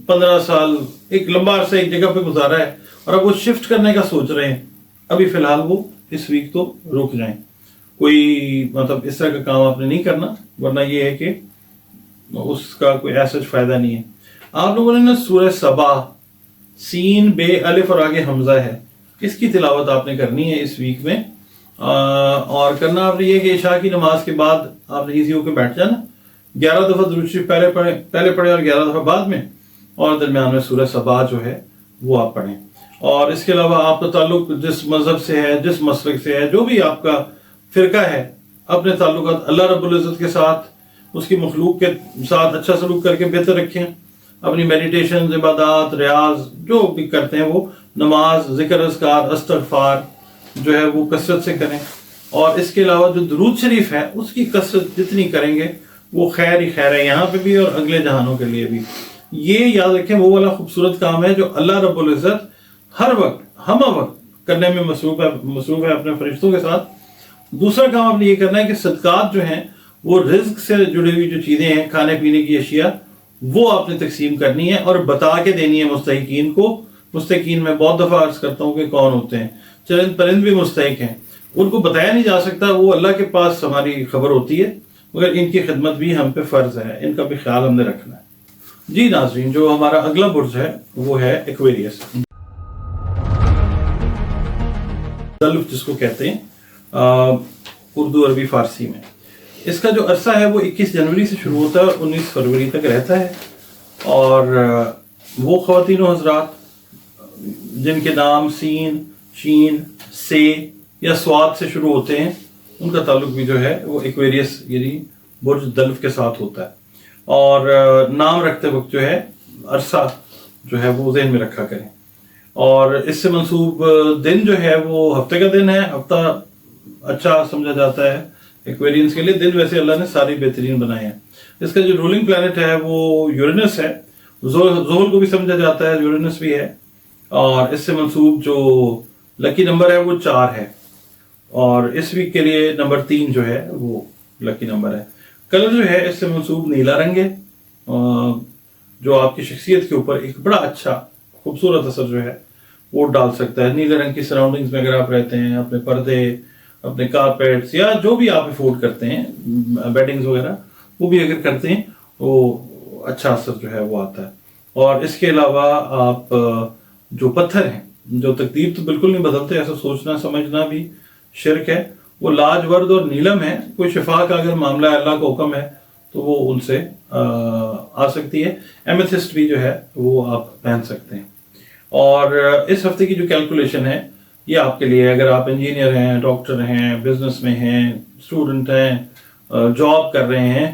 15 سال, ایک لمبا عرصہ ایک جگہ پہ گزارا ہے, اور اب وہ شفٹ کرنے کا سوچ رہے ہیں, ابھی فی الحال وہ اس ویک تو رک جائیں. کوئی مطلب اس طرح کا کام آپ نے نہیں کرنا, ورنہ یہ ہے کہ اس کا کوئی ایسا فائدہ نہیں ہے. آپ لوگوں نے نا سورہ سبا, سین بے الف اور آگے حمزہ ہے, اس کی تلاوت آپ نے کرنی ہے اس ویک میں. اور کرنا آپ نے یہ کہ عشاء کی نماز کے بعد آپ نے ایزی ہو کے بیٹھ جانا, 11 دفعہ درود شریف پہلے پڑھیں اور 11 دفعہ بعد میں, اور درمیان میں سورہ سبا جو ہے وہ آپ پڑھیں. اور اس کے علاوہ آپ کا تعلق جس مذہب سے ہے, جس مسلک سے ہے, جو بھی آپ کا فرقہ ہے, اپنے تعلقات اللہ رب العزت کے ساتھ, اس کی مخلوق کے ساتھ اچھا سلوک کر کے بہتر رکھیں. اپنی میڈیٹیشن, عبادات, ریاض جو بھی کرتے ہیں وہ نماز, ذکر, اذکار, استغفار جو ہے وہ کثرت سے کریں. اور اس کے علاوہ جو درود شریف ہے اس کی کثرت جتنی کریں گے وہ خیر ہی خیر ہے, یہاں پہ بھی اور اگلے جہانوں کے لیے بھی. یہ یاد رکھیں وہ والا خوبصورت کام ہے جو اللہ رب العزت ہر وقت ہمہ وقت کرنے میں مصروف ہے اپنے فرشتوں کے ساتھ. دوسرا کام آپ نے یہ کرنا ہے کہ صدقات جو ہیں وہ رزق سے جڑی ہوئی جو چیزیں ہیں, کھانے پینے کی اشیاء, وہ آپ نے تقسیم کرنی ہے اور بتا کے دینی ہے مستحقین کو. مستحقین میں بہت دفعہ عرض کرتا ہوں کہ کون ہوتے ہیں, چرند پرند بھی مستحق ہیں, ان کو بتایا نہیں جا سکتا, وہ اللہ کے پاس ہماری خبر ہوتی ہے, مگر ان کی خدمت بھی ہم پہ فرض ہے, ان کا بھی خیال ہم نے رکھنا ہے. جی ناظرین, جو ہمارا اگلا برج ہے وہ ہے ایکویریس, دلف جس کو کہتے ہیں اردو عربی فارسی میں. اس کا جو عرصہ ہے وہ 21 جنوری سے شروع ہوتا ہے اور 19 فروری تک رہتا ہے. اور وہ خواتین و حضرات جن کے نام سین, شین, سے یا سواد سے شروع ہوتے ہیں, ان کا تعلق بھی جو ہے وہ ایکویریس یعنی برج دلف کے ساتھ ہوتا ہے. اور نام رکھتے وقت جو ہے عرصہ جو ہے وہ ذہن میں رکھا کریں. اور اس سے منسوب دن جو ہے وہ ہفتے کا دن ہے, ہفتہ اچھا سمجھا جاتا ہے ایکویرینس کے لیے. دن ویسے اللہ نے ساری بہترین بنائے ہیں. اس کا جو رولنگ پلانٹ ہے وہ یورینس ہے, زحل کو بھی سمجھا جاتا ہے, یورینس بھی ہے. اور اس سے منسوب جو لکی نمبر ہے وہ 4 ہے, اور اس ویک کے لیے نمبر 3 جو ہے وہ لکی نمبر ہے. کلر جو ہے اس سے منسوب نیلا رنگ ہے, جو آپ کی شخصیت کے اوپر ایک بڑا اچھا خوبصورت اثر جو ہے وہ ڈال سکتا ہے. نیلے رنگ کی سراؤنڈنگز میں اگر آپ رہتے ہیں, اپنے پردے, اپنے کارپیٹس یا جو بھی آپ افورڈ کرتے ہیں, بیڈنگز وغیرہ وہ بھی اگر کرتے ہیں وہ اچھا اثر جو ہے وہ آتا ہے. اور اس کے علاوہ آپ جو پتھر ہیں جو تقدیر تو بالکل نہیں بدلتے, ایسا سوچنا سمجھنا بھی شرک ہے, وہ लाजवर्द और नीलम है। कोई शिफा का अगर मामला है, अल्लाह का हुक्म है, तो वो उनसे आ सकती है। एमेथिस्ट भी जो है वो आप पहन सकते हैं। और इस हफ्ते की जो कैलकुलेशन है ये आपके लिए, अगर आप इंजीनियर हैं, डॉक्टर हैं, बिजनेस में हैं, स्टूडेंट हैं, जॉब कर रहे हैं,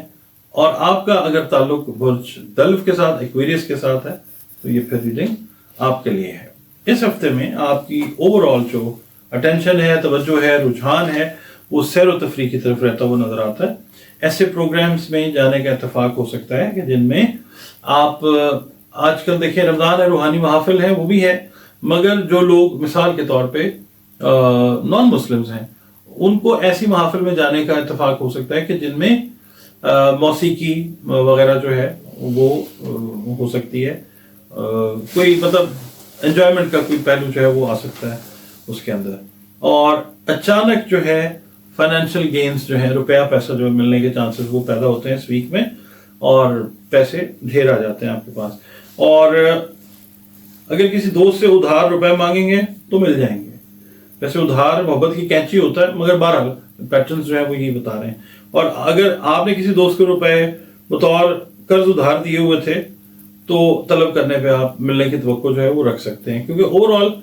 और आपका अगर ताल्लुक बुर्ज दल्फ के साथ, एक्वेरियस के साथ है, तो ये फिर रीडिंग आपके लिए है। इस हफ्ते में आपकी ओवरऑल जो अटेंशन है, तवज्जो है, रुझान है, वो सैर व तफरीह की तरफ रहता हुआ नजर आता है। ऐसे प्रोग्राम्स में जाने का इत्तेफाक हो सकता है कि जिनमें आप आजकल देखिए रमज़ान है, रूहानी महफिल है, वो भी है, मगर जो लोग मिसाल के तौर पे नॉन मुस्लिम्स हैं, उनको ऐसी महफिल में जाने का इत्तेफाक हो सकता है कि जिनमें मौसीकी वगैरह जो है वो हो सकती है, कोई मतलब एंजॉयमेंट का कोई पहलू जो है वो आ सकता है उसके अंदर। और अचानक जो है फाइनेंशियल गेन्स जो है, रुपया पैसा जो मिलने के चांसेस वो पैदा होते हैं इस वीक में, और पैसे ढेर आ जाते हैं आपके पास। और अगर किसी दोस्त से उधार रुपए मांगेंगे तो मिल जाएंगे। वैसे उधार मोहब्बत की कैंची होता है, मगर बहरहाल पैटर्न जो है वो यही बता रहे हैं। और अगर आपने किसी दोस्त को रुपए बतौर कर्ज उधार दिए हुए थे, तो तलब करने पे आप मिलने की तवक्को जो है वो रख सकते हैं, क्योंकि ओवरऑल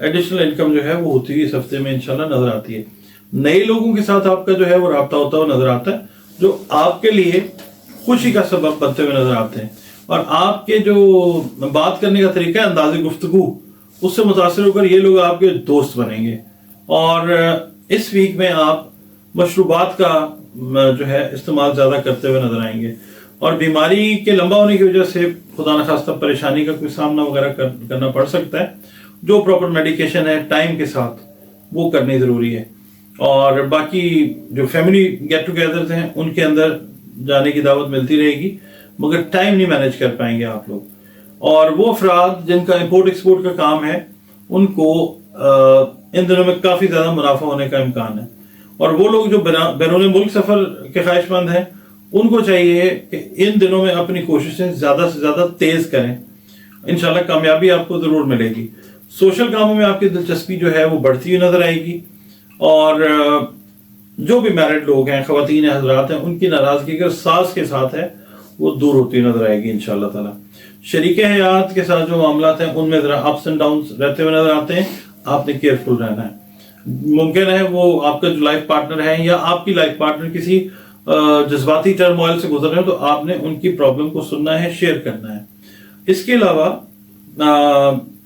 एडिशनल इनकम जो है वो होती हुई इस हफ्ते में इंशाल्लाह नजर आती है। नए लोगों के साथ आपका जो है वो राब्ता होता हुआ नजर आता है, जो आपके लिए खुशी का सबब बनते हुए नजर आते हैं। और आपके जो बात करने का तरीका है, अंदाज़े गुफ्तगू, उससे मुतासर होकर ये लोग आपके दोस्त बनेंगे। और इस वीक में आप मशरूबात का जो है इस्तेमाल ज़्यादा करते हुए नजर आएंगे। और बीमारी के लंबा होने की वजह से खुदा न खास्ता परेशानी का कोई सामना वगैरह करना पड़ सकता है। जो प्रॉपर मेडिकेशन है टाइम के साथ वो करनी ज़रूरी है। और बाकी जो फैमिली गेट टुगेदर्स हैं उनके अंदर जाने की दावत मिलती रहेगी, मगर टाइम नहीं मैनेज कर पाएंगे आप लोग। और वो अफराद जिनका इंपोर्ट एक्सपोर्ट का काम है, उनको इन दिनों में काफ़ी ज़्यादा मुनाफा होने का इम्कान है। और वो लोग जो बैरून मुल्क सफ़र के ख्वाहिशमंद हैं, उनको चाहिए कि इन दिनों में अपनी कोशिशें ज़्यादा से ज़्यादा तेज़ करें। इंशाल्लाह कामयाबी आपको ज़रूर मिलेगी। सोशल कामों में आपकी दिलचस्पी जो है वो बढ़ती हुई नज़र आएगी। और जो भी मैरिड लोग हैं, ख़वातीन हज़रात हैं, उनकी नाराज़गी अगर सास के साथ है वो दूर होती नजर आएगी इंशाल्लाह ताला। शरीके हयात के साथ जो मामलात हैं उनमें ज़रा अप्स एंड डाउन्स रहते हुए नजर आते हैं, आपने केयरफुल रहना है। मुमकिन है वो आपका जो लाइफ पार्टनर है या आपकी लाइफ पार्टनर किसी जज्बाती टर्मोइल से गुजर रहे हो, तो आपने उनकी प्रॉब्लम को सुनना है, शेयर करना है। इसके अलावा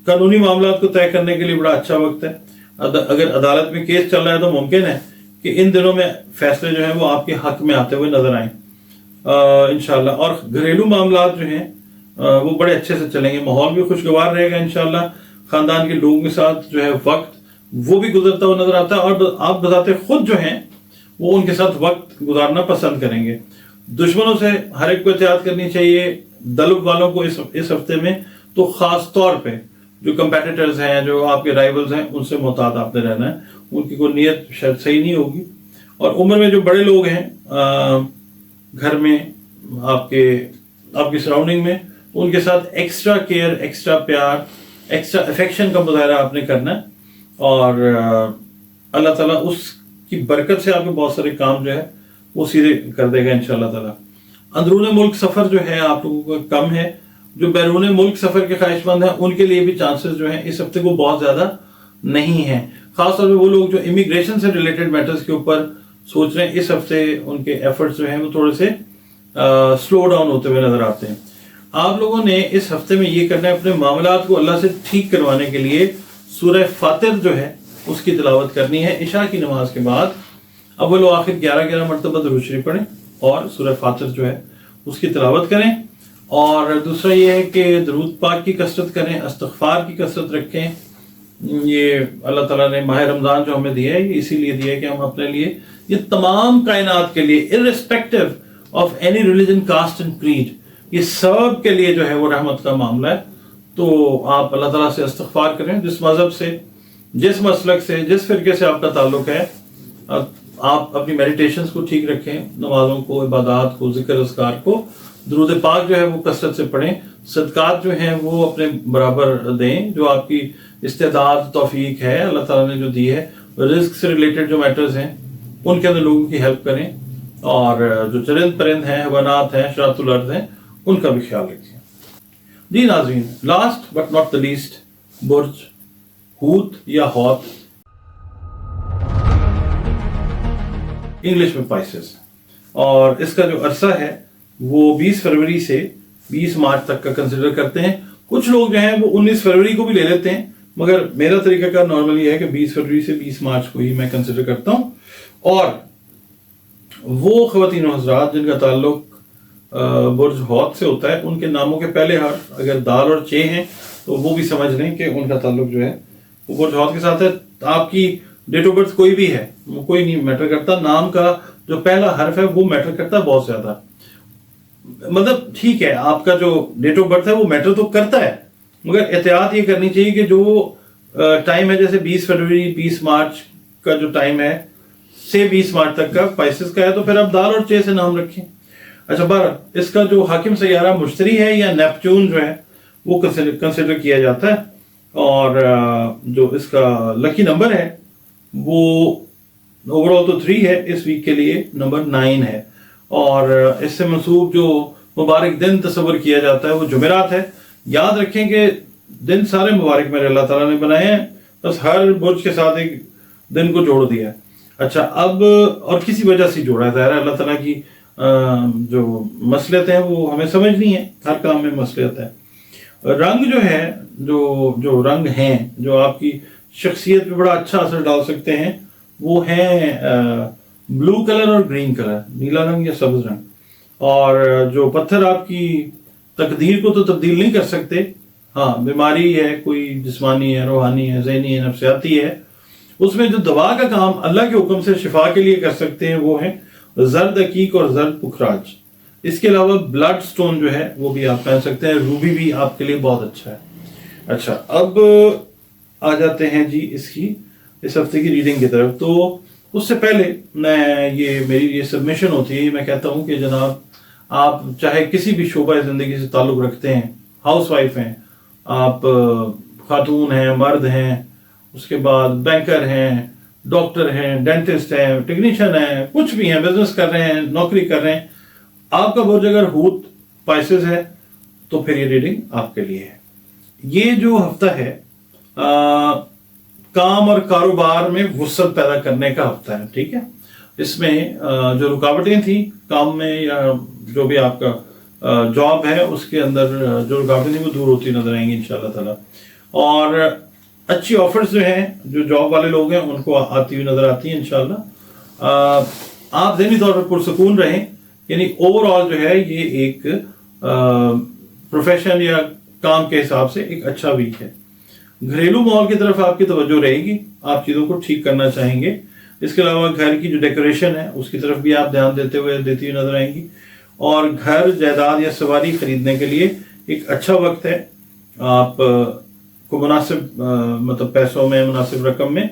कानूनी मामलात को तय करने के लिए बड़ा अच्छा वक्त है। अगर अदालत में केस चल रहा है तो मुमकिन है कि इन दिनों में फैसले जो हैं वो आपके हक में आते हुए नजर आए इंशाल्लाह। और घरेलू मामलात जो हैं वो बड़े अच्छे से चलेंगे, माहौल भी खुशगवार रहेगा इंशाल्लाह। खानदान के लोगों के साथ जो है वक्त वो भी गुजरता हुआ नजर आता है, और आप बताते खुद जो हैं वो उनके साथ वक्त गुजारना पसंद करेंगे। दुश्मनों से हर एक को एहतियात करनी चाहिए। दलब वालों को इस हफ्ते में तो खास तौर पे जो कंपेटिटर्स हैं, जो आपके राइवल्स हैं, उनसे मोहतात आपने रहना है। उनकी कोई नीयत शायद सही नहीं होगी। और उम्र में जो बड़े लोग हैं घर में, आपकी सराउंडिंग में, उनके साथ एक्स्ट्रा केयर, एक्स्ट्रा प्यार, एक्स्ट्रा अफेक्शन का मुजाहरा आपने करना है। और अल्लाह ताला उसकी बरकत से आपके बहुत सारे काम जो है वो सीधे कर देगा इंशाल्लाह ताला। अंदरून मुल्क सफ़र जो है आप लोगों का कम है। जो बैरून मुल्क सफ़र के ख्वाहिशमंद हैं उनके लिए भी चांसेस जो हैं इस हफ्ते को बहुत ज़्यादा नहीं है। खासतौर पर वो लोग जो इमिग्रेशन से रिलेटेड मैटर्स के ऊपर सोच रहे हैं, इस हफ्ते उनके एफर्ट्स जो हैं वो थोड़े से स्लो डाउन होते हुए नजर आते हैं। आप लोगों ने इस हफ्ते में ये करना है, अपने मामलात को अल्लाह से ठीक करवाने के लिए सूरह फातिर जो है उसकी तिलावत करनी है। इशा की नमाज के बाद अव्वल व आखिर 11 मरतबा दुरूद शरीफ पढ़ें और सूरह फातिर जो है उसकी तिलावत करें। और दूसरा ये है कि दरूद पाक की कसरत करें, इस्तिग़फ़ार की कसरत रखें। ये अल्लाह ताला ने माह रमज़ान जो हमें दिया है ये इसीलिए दिया है कि हम अपने लिए, ये तमाम कायनात के लिए, irrespective of any religion, caste and creed, ये सब के लिए जो है वो रहमत का मामला है। तो आप अल्लाह ताला से इस्तिग़फ़ार करें। जिस मज़हब से, जिस मसलक से, जिस फ़िरके से आपका ताल्लुक़ है, आप अपनी मेडिटेशंस को ठीक रखें, नमाज़ों को, इबादत को, ज़िक्र अज़कार को, दुरूद पाक जो है वो कसरत से पढ़ें, सदक़ात जो हैं वो अपने बराबर दें, जो आपकी इस्तेदाद तौफीक है अल्लाह ताला ने जो दी है। रिज़्क़ से रिलेटेड जो मैटर्स हैं उनके अंदर लोगों की हेल्प करें, और जो चरिंद परिंद हैं, हैवानात हैं, शरातुल अर्द हैं, उनका भी ख्याल रखें। जी नाज़रीन, last but not the least, बुर्ज हूत या हौत, इंग्लिश में पाइसेस, और इसका जो अरसा है वो 20 फरवरी से 20 मार्च तक का कंसिडर करते हैं। कुछ लोग जो हैं वो 19 फरवरी को भी ले लेते हैं, मगर मेरा तरीकाकार नॉर्मली है कि 20 फरवरी से 20 मार्च को ही मैं कंसिडर करता हूं। और वो ख़वातीन और हज़रात जिनका ताल्लुक बुर्ज हौत से होता है, उनके नामों के पहले हर्फ अगर दाल और चे हैं तो वो भी समझ लें कि उनका ताल्लुक जो है वो बुर्ज हौत के साथ है। आपकी डेट ऑफ बर्थ कोई भी है, वो कोई नहीं मैटर करता, नाम का जो पहला हर्फ है वो मैटर करता है बहुत ज्यादा। मतलब ठीक है, आपका जो डेट ऑफ बर्थ है वो मैटर तो करता है, मगर एहतियात ये करनी चाहिए कि जो टाइम है, जैसे 20 फरवरी 20 मार्च का जो टाइम है से 20 मार्च तक का पाइसेस का है, तो फिर आप दाल और चे से नाम रखें। अच्छा, बार इसका जो हाकिम सैयारा मुश्तरी है या नेपच्यून जो है वो कंसिडर किया जाता है, और जो इसका लकी नंबर है वो ओवरऑल तो 3 है, इस वीक के लिए नंबर 9 है, और इससे मंसूब जो मुबारक दिन तस्वर किया जाता है वो जुमेरात है। याद रखें कि दिन सारे मुबारक मेरे अल्लाह ताला ने बनाए हैं, बस हर बुर्ज के साथ एक दिन को जोड़ दिया है। अच्छा, अब और किसी वजह से जोड़ा है, अल्लाह ताला की जो मसलियत है वो हमें समझनी है, हर काम में मसलियत है। रंग जो है, जो रंग हैं जो आपकी शख्सियत पे बड़ा अच्छा असर डाल सकते हैं, वो हैं ब्लू कलर और ग्रीन कलर, नीला रंग या सब्ज रंग। और जो पत्थर आपकी तकदीर को तो तब्दील नहीं कर सकते, हाँ बीमारी है, कोई जिस्मानी है, रूहानी है, ज़हनी है, नफ्सियाती है, उसमें जो दवा का काम अल्लाह के हुक्म से शिफा के लिए कर सकते हैं वो है जर्द अकीक और जर्द पुखराज। इसके अलावा ब्लड स्टोन जो है वो भी आप पहन सकते हैं, रूबी भी आपके लिए बहुत अच्छा है। अच्छा, अब आ जाते हैं जी इस हफ्ते की रीडिंग की तरफ। तो उससे पहले मेरी ये सबमिशन होती है, मैं कहता हूँ कि जनाब आप चाहे किसी भी शोबा ज़िंदगी से ताल्लुक़ रखते हैं, हाउस वाइफ हैं आप, खातून हैं, मर्द हैं, उसके बाद बैंकर हैं, डॉक्टर हैं, डेंटिस्ट हैं, टेक्नीशियन हैं, कुछ भी हैं, बिजनेस कर रहे हैं, नौकरी कर रहे हैं, आपका बुर्ज अगर हूत पाइसेस है तो फिर ये रीडिंग आपके लिए है। ये जो हफ्ता है काम और कारोबार में वुसअत पैदा करने का हफ्ता है, ठीक है। इसमें जो रुकावटें थी काम में या जो भी आपका जॉब है उसके अंदर जो रुकावटें थी वो दूर होती नजर आएंगी इंशाल्लाह ताला, और अच्छी ऑफर्स जो हैं जो जॉब वाले लोग हैं उनको आती हुई नजर आती हैं इंशाल्लाह। आप ज़हनी तौर पर पुरसकून रहें, यानी ओवरऑल जो है ये एक प्रोफेशन या काम के हिसाब से एक अच्छा वीक है। घरेलू माहौल की तरफ आपकी तवज्जो रहेगी, आप चीज़ों को ठीक करना चाहेंगे। इसके अलावा घर की जो डेकोरेशन है उसकी तरफ भी आप ध्यान देती हुई नजर आएंगी, और घर जायदाद या सवारी खरीदने के लिए एक अच्छा वक्त है। आप को मुनासिब मतलब पैसों में, मुनासिब रकम में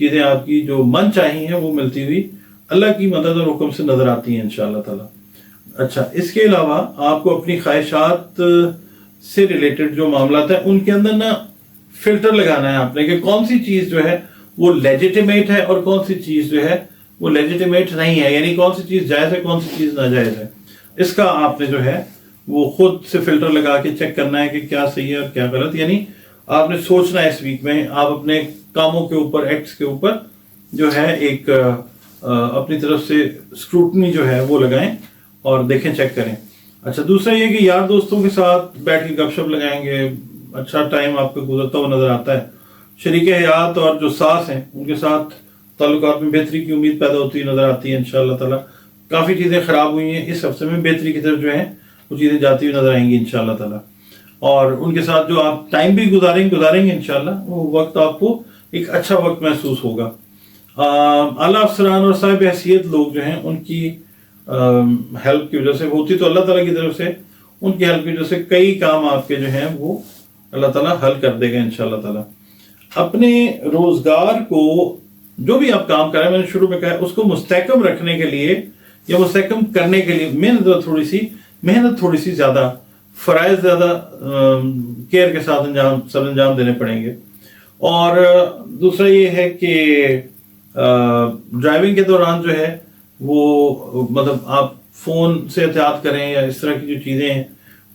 चीज़ें आपकी जो मन चाहिए हैं वो मिलती हुई अल्लाह की मदद और हुक्म से नजर आती हैं इंशाअल्लाह ताला। अच्छा, इसके अलावा आपको अपनी ख्वाहिशात से रिलेटेड जो मामला है उनके अंदर ना फिल्टर लगाना है आपने कि कौन सी चीज़ जो है वो लेजिटिमेट है और कौन सी चीज़ जो है वो लेजिटिमेट नहीं है, यानी कौन सी चीज़ जायज़ है कौन सी चीज़ नाजायज़ है। इसका आपने जो है वो खुद से फिल्टर लगा के चेक करना है कि क्या सही है और क्या गलत। यानी आपने सोचना है इस वीक में आप अपने कामों के ऊपर, एक्ट्स के ऊपर जो है एक अपनी तरफ से स्क्रूटनी जो है वो लगाएं और देखें, चेक करें। अच्छा, दूसरा ये कि यार दोस्तों के साथ बैठ के गपशप लगाएंगे, अच्छा टाइम आपको गुजरता हुआ नजर आता है। शरीक हयात और जो सास हैं उनके साथ ताल्लुकात में बेहतरी की उम्मीद पैदा होती हुई नजर आती है इंशाअल्लाह ताला। काफ़ी चीज़ें ख़राब हुई हैं, इस हफ्ते में बेहतरी की तरफ जो है वो चीज़ें जाती हुई नजर आएंगी इंशाअल्लाह ताला, और उनके साथ जो आप टाइम भी गुजारेंगे इंशाअल्लाह वो वक्त आपको एक अच्छा वक्त महसूस होगा। आला अफसरान और साहिब हैसियत लोग जो हैं उनकी हेल्प की वजह से होती तो अल्लाह ताला की तरफ से, उनकी हेल्प की वजह से कई काम आपके जो हैं वो अल्लाह ताला हल कर देगा इंशाअल्लाह ताला। अपने रोजगार को जो भी आप काम कर रहे हैं, मैंने शुरू में कहा, उसको मुस्तहकम रखने के लिए या मुस्तहकम करने के लिए मेहनत थोड़ी सी ज़्यादा, फ़राइज़ ज़्यादा केयर के साथ अंजाम देने पड़ेंगे। और दूसरा ये है कि ڈرائیونگ کے دوران جو ہے وہ مطلب آپ فون سے احتیاط کریں یا اس طرح کی جو چیزیں ہیں.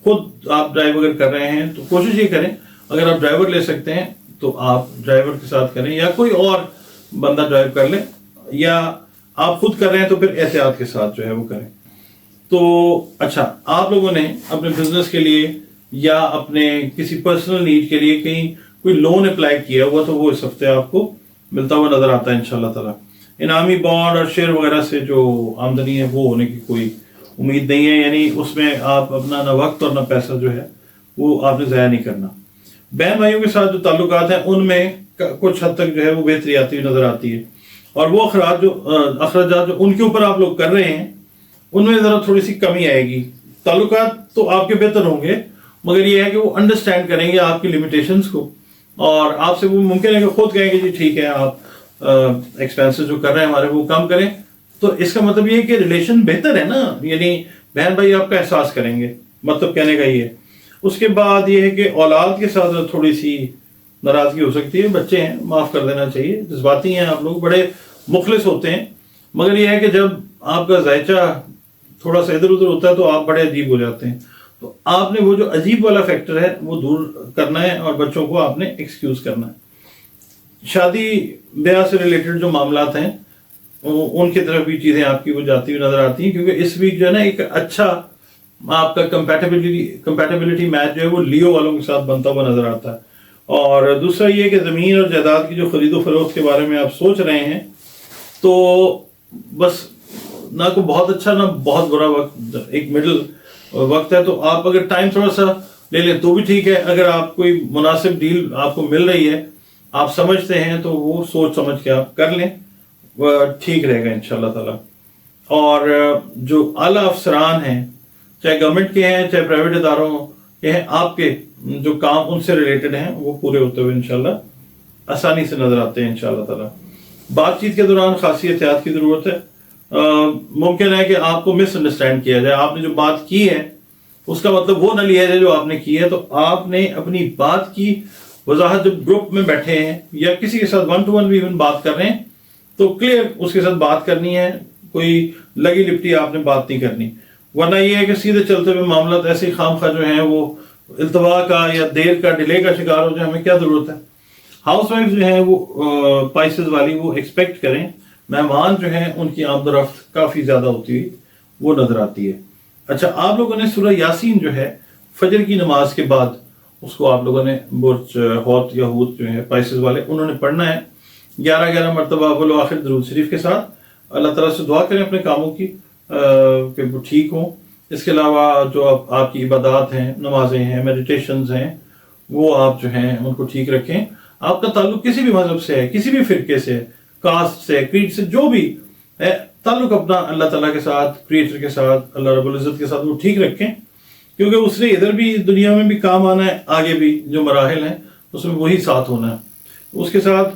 خود آپ ڈرائیو اگر کر رہے ہیں تو کوشش یہ کریں اگر آپ ڈرائیور لے سکتے ہیں تو آپ ڈرائیور کے ساتھ کریں یا کوئی اور بندہ ڈرائیو کر لیں, یا آپ خود کر رہے ہیں تو پھر احتیاط کے ساتھ جو ہے وہ کریں. تو اچھا, آپ لوگوں نے اپنے بزنس کے لیے یا اپنے کسی پرسنل نیڈ کے لیے کہیں کوئی لون اپلائی کیا ہوا تو وہ اس ہفتے آپ کو ملتا ہوا نظر آتا ہے انشاءاللہ تعالیٰ. انعامی بانڈ اور شیئر وغیرہ سے جو آمدنی ہے وہ ہونے کی کوئی امید نہیں ہے, یعنی اس میں آپ اپنا نہ وقت اور نہ پیسہ جو ہے وہ آپ نے ضائع نہیں کرنا. بہن بھائیوں کے ساتھ جو تعلقات ہیں ان میں کچھ حد تک جو ہے وہ بہتری آتی ہوئی نظر آتی ہے, اور وہ اخراجات جو ان کے اوپر آپ لوگ کر رہے ہیں ان میں ذرا تھوڑی سی کمی آئے گی. تعلقات تو آپ کے بہتر ہوں گے, مگر یہ ہے کہ وہ انڈرسٹینڈ کریں گے آپ کی لمیٹیشنز کو, اور آپ سے وہ ممکن ہے کہ خود کہیں گے جی ٹھیک ہے آپ ایکسپینسز جو کر رہے ہیں ہمارے وہ کم کریں. تو اس کا مطلب یہ ہے کہ ریلیشن بہتر ہے نا, یعنی بہن بھائی آپ کا احساس کریں گے, مطلب کہنے کا یہ ہے. اس کے بعد یہ ہے کہ اولاد کے ساتھ تھوڑی سی ناراضگی ہو سکتی ہے, بچے ہیں معاف کر دینا چاہیے, جذباتی ہیں آپ لوگ, بڑے مخلص ہوتے ہیں, مگر یہ ہے کہ جب آپ کا ذائچہ تھوڑا سا ادھر ادھر ہوتا ہے تو آپ بڑے عجیب ہو جاتے ہیں. تو آپ نے وہ جو عجیب والا فیکٹر ہے وہ دور کرنا ہے اور بچوں کو آپ نے ایکسکیوز کرنا ہے. شادی بیاہ سے ریلیٹڈ جو معاملات ہیں ان کی طرف بھی چیزیں آپ کی وہ جاتی ہوئی نظر آتی ہیں, کیونکہ اس ویک جو ہے نا ایک اچھا آپ کا کمپیٹیبلٹی میچ جو ہے وہ لیو والوں کے ساتھ بنتا ہوا نظر آتا ہے. اور دوسرا یہ کہ زمین اور جائیداد کی جو خرید و فروخت کے بارے میں آپ سوچ رہے ہیں تو بس نہ کوئی بہت اچھا نہ بہت برا وقت, ایک مڈل وقت ہے. تو آپ اگر ٹائم تھوڑا سا لے لیں تو بھی ٹھیک ہے, اگر آپ کوئی مناسب ڈیل آپ کو مل رہی ہے آپ سمجھتے ہیں تو وہ سوچ سمجھ کے آپ کر لیں, وہ ٹھیک رہے گا انشاءاللہ تعالیٰ. اور جو اعلیٰ افسران ہیں چاہے گورنمنٹ کے ہیں چاہے پرائیویٹ اداروں کے ہیں, آپ کے جو کام ان سے ریلیٹڈ ہیں وہ پورے ہوتے ہوئے انشاءاللہ آسانی سے نظر آتے ہیں انشاءاللہ تعالیٰ. بات چیت کے دوران خاصی احتیاط کی ضرورت ہے. ممکن ہے کہ آپ کو مس انڈرسٹینڈ کیا جائے, آپ نے جو بات کی ہے اس کا مطلب وہ نہ لیا جائے جو آپ نے کی ہے. تو آپ نے اپنی بات کی وضاحت جب گروپ میں بیٹھے ہیں یا کسی کے ساتھ 1 to 1 بھی بات کر رہے ہیں تو کلیئر اس کے ساتھ بات کرنی ہے, کوئی لگی لپٹی آپ نے بات نہیں کرنی, ورنہ یہ ہے کہ سیدھے چلتے ہوئے معاملات ایسے ہی خام خواہ جو ہیں وہ التوا کا یا دیر کا ڈیلے کا شکار ہو جائے, ہمیں کیا ضرورت ہے. ہاؤس وائف جو ہیں وہ پائسز والی وہ ایکسپیکٹ کریں مہمان جو ہیں ان کی آمد و رفت کافی زیادہ ہوتی ہوئی وہ نظر آتی ہے. اچھا, آپ لوگوں نے سورہ یاسین جو ہے فجر کی نماز کے بعد اس کو آپ لوگوں نے برج ہوت یا ہوت جو ہے پائسز والے انہوں نے پڑھنا ہے 11 مرتبہ اول و آخر درود شریف کے ساتھ. اللہ تعالیٰ سے دعا کریں اپنے کاموں کی کہ وہ ٹھیک ہوں. اس کے علاوہ جو آپ کی عبادات ہیں, نمازیں ہیں, میڈیٹیشنز ہیں, وہ آپ جو ہیں ان کو ٹھیک رکھیں. آپ کا تعلق کسی بھی مذہب سے ہے, کسی بھی فرقے سے, کاسٹ سے, کریڈ سے, جو بھی ہے تعلق اپنا اللہ تعالیٰ کے ساتھ, کریٹر کے ساتھ, اللہ رب العزت کے ساتھ وہ ٹھیک رکھیں, کیونکہ اس نے ادھر بھی دنیا میں بھی کام آنا ہے, آگے بھی جو مراحل ہیں اس میں وہی ساتھ ہونا ہے. اس کے ساتھ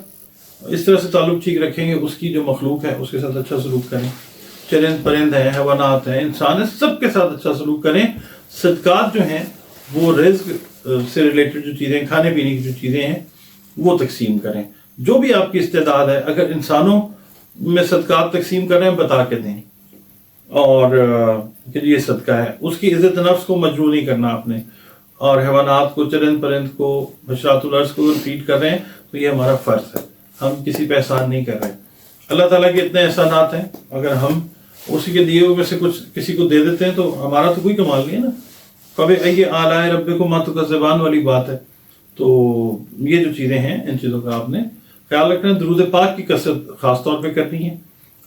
اس طرح سے تعلق ٹھیک رکھیں گے, اس کی جو مخلوق ہے اس کے ساتھ اچھا سلوک کریں, چرند پرند ہیں, حیوانات ہیں, انسان ہیں, سب کے ساتھ اچھا سلوک کریں. صدقات جو ہیں وہ رزق سے ریلیٹڈ جو چیزیں, کھانے پینے کی جو چیزیں ہیں وہ تقسیم کریں. جو بھی آپ کی استعداد ہے, اگر انسانوں میں صدقات تقسیم کر رہے ہیں بتا کے دیں, اور کہ یہ صدقہ ہے. اس کی عزت نفس کو مجروح نہیں کرنا آپ نے, اور حیوانات کو, چرند پرند کو, حشرات الارض کو فیڈ کر رہے ہیں تو یہ ہمارا فرض ہے, ہم کسی پہ احسان نہیں کر رہے. اللہ تعالیٰ کے اتنے احسانات ہیں, اگر ہم اسی کے دیے ہوئے میں سے کچھ کسی کو دے دیتے ہیں تو ہمارا تو کوئی کمال نہیں ہے نا. فَبِأَيِّ آلَاءِ رَبِّكُمَا تُكَذِّبَانِ والی بات ہے. تو یہ جو چیزیں ہیں ان چیزوں کا آپ نے خیال رکھنا ہے. درود پاک کی کثرت خاص طور پہ کرنی ہے,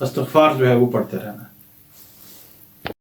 استغفار جو ہے وہ پڑھتے رہنا ہے.